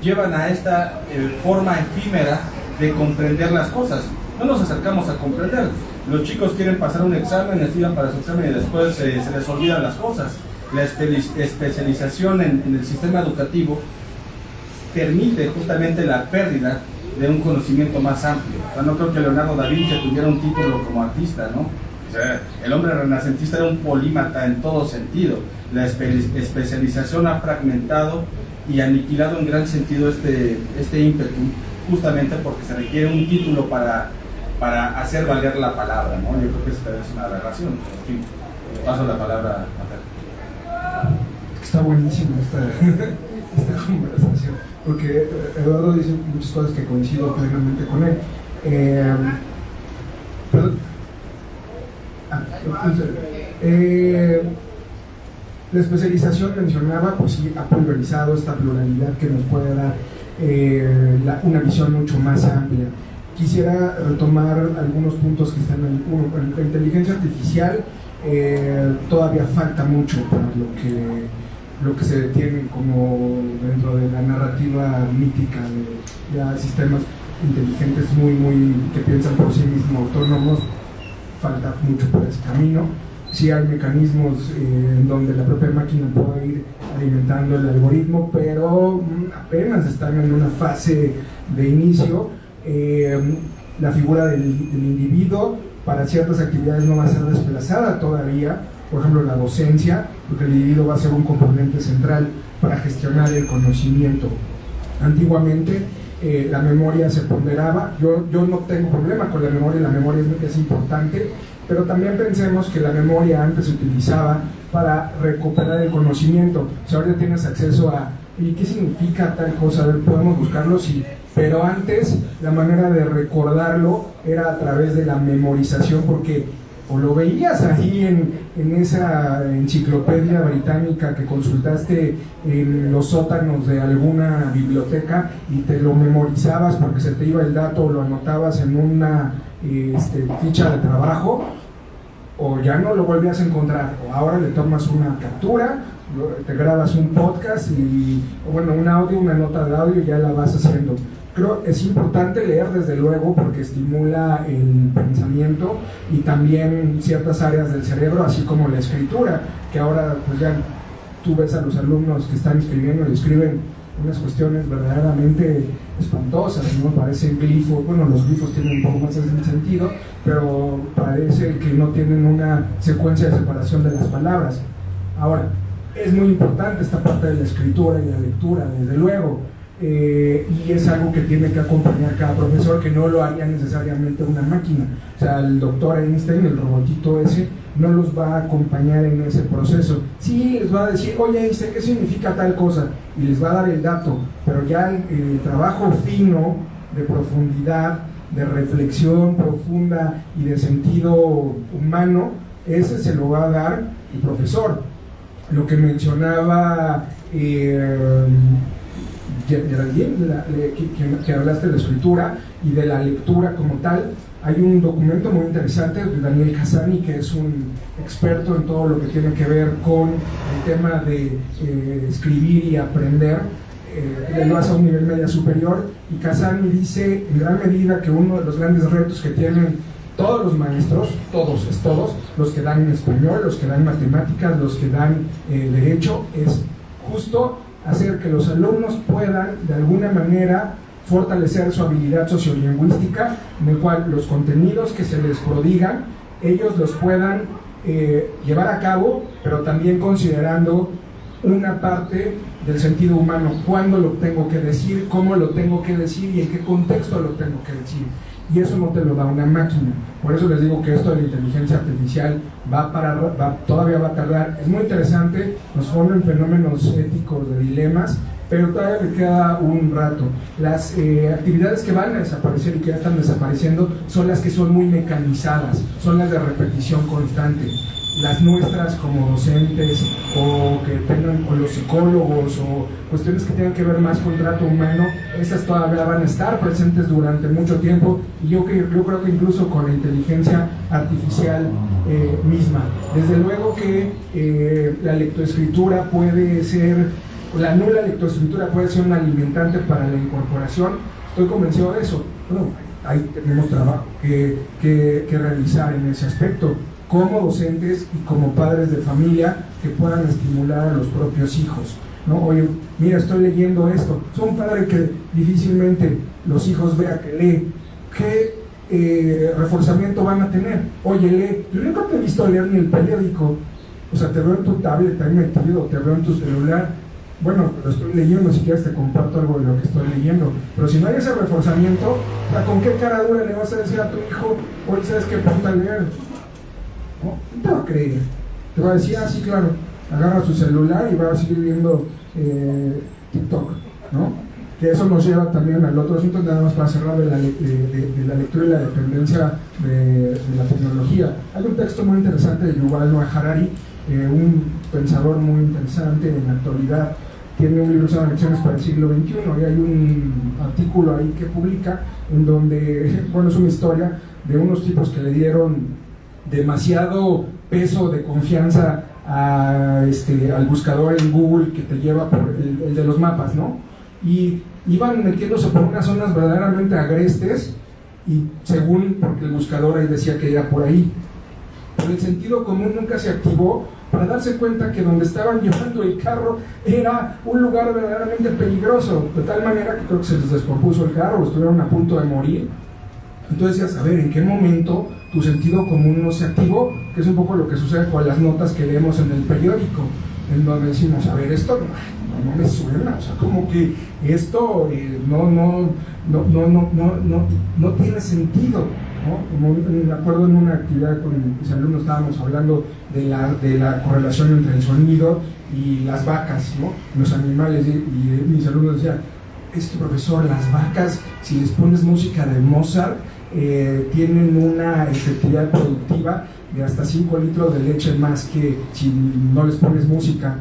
llevan a esta forma efímera de comprender las cosas. No nos acercamos a comprender. Los chicos quieren pasar un examen, estudian para su examen y después se les olvidan las cosas. La especialización en el sistema educativo permite justamente la pérdida de un conocimiento más amplio. O sea, no creo que Leonardo da Vinci tuviera un título como artista, ¿no? O sea, el hombre renacentista era un polímata en todo sentido. La especialización ha fragmentado y aniquilado en gran sentido este ímpetu, justamente porque se requiere un título para hacer valer la palabra, ¿no? Yo creo que esta es una aberración. En fin, paso la palabra a Fer. Está buenísima esta conversación, porque Eduardo dice muchas cosas que coincido plenamente con él. La especialización mencionaba, pues sí, ha pulverizado esta pluralidad que nos puede dar una visión mucho más amplia. quisiera retomar algunos puntos que están ahí. Uno, la inteligencia artificial todavía falta mucho para lo que se detiene como dentro de la narrativa mítica de ya sistemas inteligentes muy que piensan por sí mismos, autónomos. Falta mucho por ese camino. Sí hay mecanismos en donde la propia máquina puede ir alimentando el algoritmo, pero apenas están en una fase de inicio. La figura del individuo para ciertas actividades no va a ser desplazada todavía, por ejemplo la docencia, porque el individuo va a ser un componente central para gestionar el conocimiento. Antiguamente la memoria se ponderaba, yo no tengo problema con la memoria es importante, pero también pensemos que la memoria antes se utilizaba para recuperar el conocimiento. O sea, ahora ya tienes acceso a ¿y qué significa tal cosa? A ver, podemos buscarlo, sí. Pero antes la manera de recordarlo era a través de la memorización, porque o lo veías ahí en esa enciclopedia británica que consultaste en los sótanos de alguna biblioteca y te lo memorizabas porque se te iba el dato o lo anotabas en una ficha de trabajo, o ya no lo volvías a encontrar, o ahora le tomas una captura, te grabas un podcast y, bueno, un audio, una nota de audio y ya la vas haciendo. Creo que es importante leer desde luego porque estimula el pensamiento y también ciertas áreas del cerebro, así como la escritura, que ahora pues ya tú ves a los alumnos que están escribiendo y escriben unas cuestiones verdaderamente espantosas, ¿no? Parecen glifos, bueno, los glifos tienen un poco más de sentido, pero parece que no tienen una secuencia de separación de las palabras. Ahora, es muy importante esta parte de la escritura y la lectura, desde luego. Y es algo que tiene que acompañar cada profesor, que no lo haría necesariamente una máquina. O sea, el doctor Einstein, el robotito ese, no los va a acompañar en ese proceso. Sí, les va a decir, oye Einstein, ¿qué significa tal cosa? Y les va a dar el dato, pero ya el trabajo fino, de profundidad, de reflexión profunda y de sentido humano, ese se lo va a dar el profesor. Lo que mencionaba Geraldine, que hablaste de la escritura y de la lectura como tal, hay un documento muy interesante de Daniel Kazani, que es un experto en todo lo que tiene que ver con el tema de escribir y aprender. Lo hace a un nivel media superior, y Kazani dice en gran medida que uno de los grandes retos que tienen todos los maestros, todos, los que dan español, los que dan matemáticas, los que dan derecho, es justo hacer que los alumnos puedan de alguna manera fortalecer su habilidad sociolingüística, en el cual los contenidos que se les prodigan, ellos los puedan llevar a cabo, pero también considerando una parte del sentido humano, cuándo lo tengo que decir, cómo lo tengo que decir y en qué contexto lo tengo que decir. Y eso no te lo da una máquina. Por eso les digo que esto de la inteligencia artificial todavía va a tardar. Es muy interesante, nos ponen fenómenos éticos de dilemas, pero todavía le queda un rato. Las actividades que van a desaparecer y que ya están desapareciendo son las que son muy mecanizadas, son las de repetición constante. Las nuestras como docentes o que tengan con los psicólogos o cuestiones que tengan que ver más con trato humano, esas todavía van a estar presentes durante mucho tiempo, y yo creo que incluso con la inteligencia artificial misma. Desde luego que la lectoescritura puede ser, la nula lectoescritura puede ser un alimentante para la incorporación. Estoy convencido de eso. Bueno, ahí tenemos trabajo que realizar en ese aspecto, como docentes y como padres de familia, que puedan estimular a los propios hijos, ¿no? Oye, mira, estoy leyendo esto. Soy un padre que difícilmente los hijos vean que lee. ¿Qué reforzamiento van a tener? Oye, lee. Yo nunca te he visto leer ni el periódico. O sea, te veo en tu tablet ahí metido, te veo en tu celular. Bueno, lo estoy leyendo, si quieres te comparto algo de lo que estoy leyendo. Pero si no hay ese reforzamiento, ¿con qué cara dura le vas a decir a tu hijo, oye, ¿sabes qué? Ponte a leer. No te va a creer, te va a decir, sí, claro, agarra su celular y va a seguir viendo TikTok, ¿no? Que eso nos lleva también al otro asunto, nada más para cerrar, de la lectura y la dependencia de la tecnología. Hay un texto muy interesante de Yuval Noah Harari, un pensador muy interesante en la actualidad, tiene un libro que se llama Lecciones para el siglo XXI, y hay un artículo ahí que publica en donde, bueno, es una historia de unos tipos que le dieron demasiado peso de confianza al buscador en Google que te lleva por el de los mapas, ¿no? Y iban metiéndose por unas zonas verdaderamente agrestes, y según, porque el buscador ahí decía que era por ahí, pero el sentido común nunca se activó para darse cuenta que donde estaban llevando el carro era un lugar verdaderamente peligroso, de tal manera que creo que se les descompuso el carro, estuvieron a punto de morir. Entonces decías, a ver, ¿en qué momento tu sentido común no se activó? Que es un poco lo que sucede con las notas que leemos en el periódico, en donde decimos, a ver, esto no me suena, o sea, como que esto no tiene sentido, ¿no? Como me acuerdo en una actividad con mis alumnos estábamos hablando de la correlación entre el sonido y las vacas, ¿no? Los animales, y mis alumnos decían, es que profesor, las vacas, si les pones música de Mozart, tienen una efectividad productiva de hasta 5 litros de leche más que si no les pones música.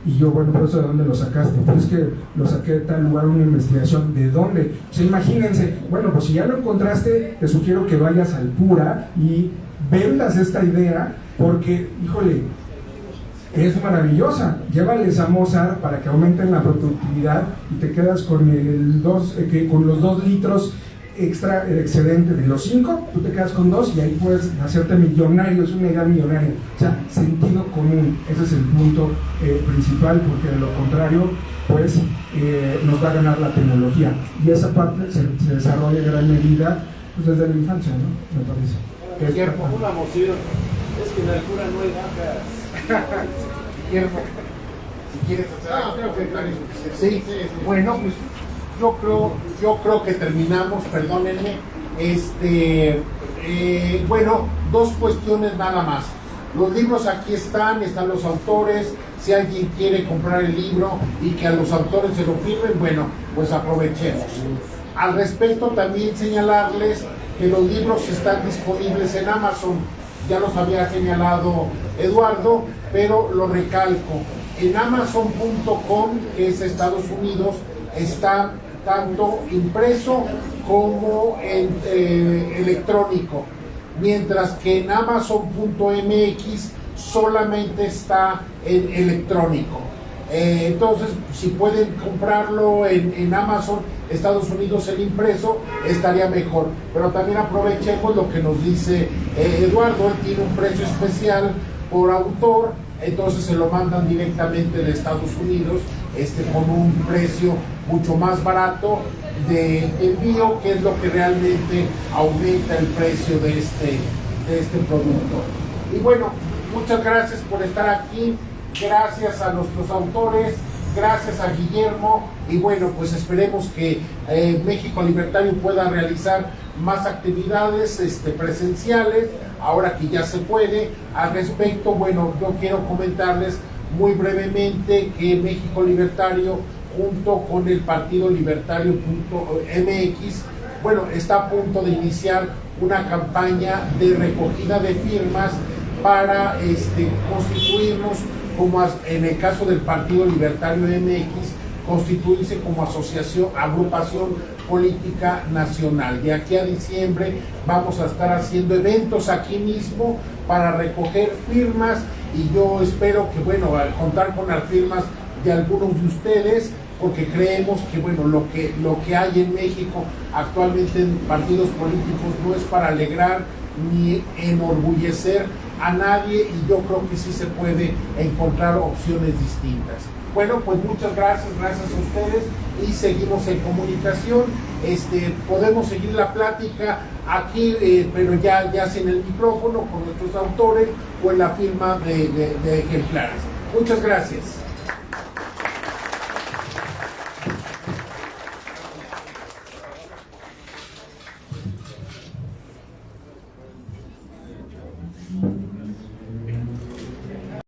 Y yo, bueno, ¿pero eso de dónde lo sacaste? Pues es que lo saqué de tal lugar, una investigación. ¿De dónde? O sea, imagínense, bueno, pues si ya lo encontraste, te sugiero que vayas al Pura y vendas esta idea, porque, híjole, es maravillosa. Llévales a Mozart para que aumenten la productividad y te quedas con con los 2 litros extra, el excedente de los 5, tú te quedas con 2 y ahí puedes hacerte millonario, es una idea millonaria. O sea, sentido común, ese es el punto principal, porque de lo contrario, pues nos va a ganar la tecnología. Y esa parte se desarrolla en gran medida pues, desde la infancia, ¿no? Me parece. Una emoción, es que en la cura no hay vacas. Guillermo, si quieres hacer sí, bueno, pues yo creo que terminamos, perdónenme. Bueno, 2 cuestiones nada más. Los libros aquí están los autores. Si alguien quiere comprar el libro y que a los autores se lo firmen, bueno, pues aprovechemos. Al respecto, también señalarles que los libros están disponibles en Amazon. Ya los había señalado Eduardo, pero lo recalco. En Amazon.com, que es Estados Unidos, está tanto impreso como electrónico, mientras que en Amazon.mx solamente está en electrónico. Entonces, si pueden comprarlo en Amazon Estados Unidos el impreso, estaría mejor. Pero también aprovechemos lo que nos dice Eduardo. Él tiene un precio especial por autor, entonces se lo mandan directamente de Estados Unidos con un precio mucho más barato de envío, que es lo que realmente aumenta el precio de este producto. Y bueno, muchas gracias por estar aquí, gracias a nuestros autores, gracias a Guillermo, y bueno, pues esperemos que México Libertario pueda realizar más actividades presenciales, ahora que ya se puede. Al respecto, bueno, yo quiero comentarles muy brevemente que México Libertario, junto con el Partido Libertario.mx, bueno, está a punto de iniciar una campaña de recogida de firmas para constituirnos como, en el caso del Partido Libertario MX, constituirse como agrupación política nacional. De aquí a diciembre vamos a estar haciendo eventos aquí mismo para recoger firmas, y yo espero que, bueno, contar con las firmas de algunos de ustedes, porque creemos que, bueno, lo que hay en México actualmente en partidos políticos no es para alegrar ni enorgullecer a nadie, y yo creo que sí se puede encontrar opciones distintas. Bueno, pues muchas gracias a ustedes, y seguimos en comunicación. Podemos seguir la plática aquí, pero ya sin el micrófono, con nuestros autores o en la firma de ejemplares. Muchas gracias.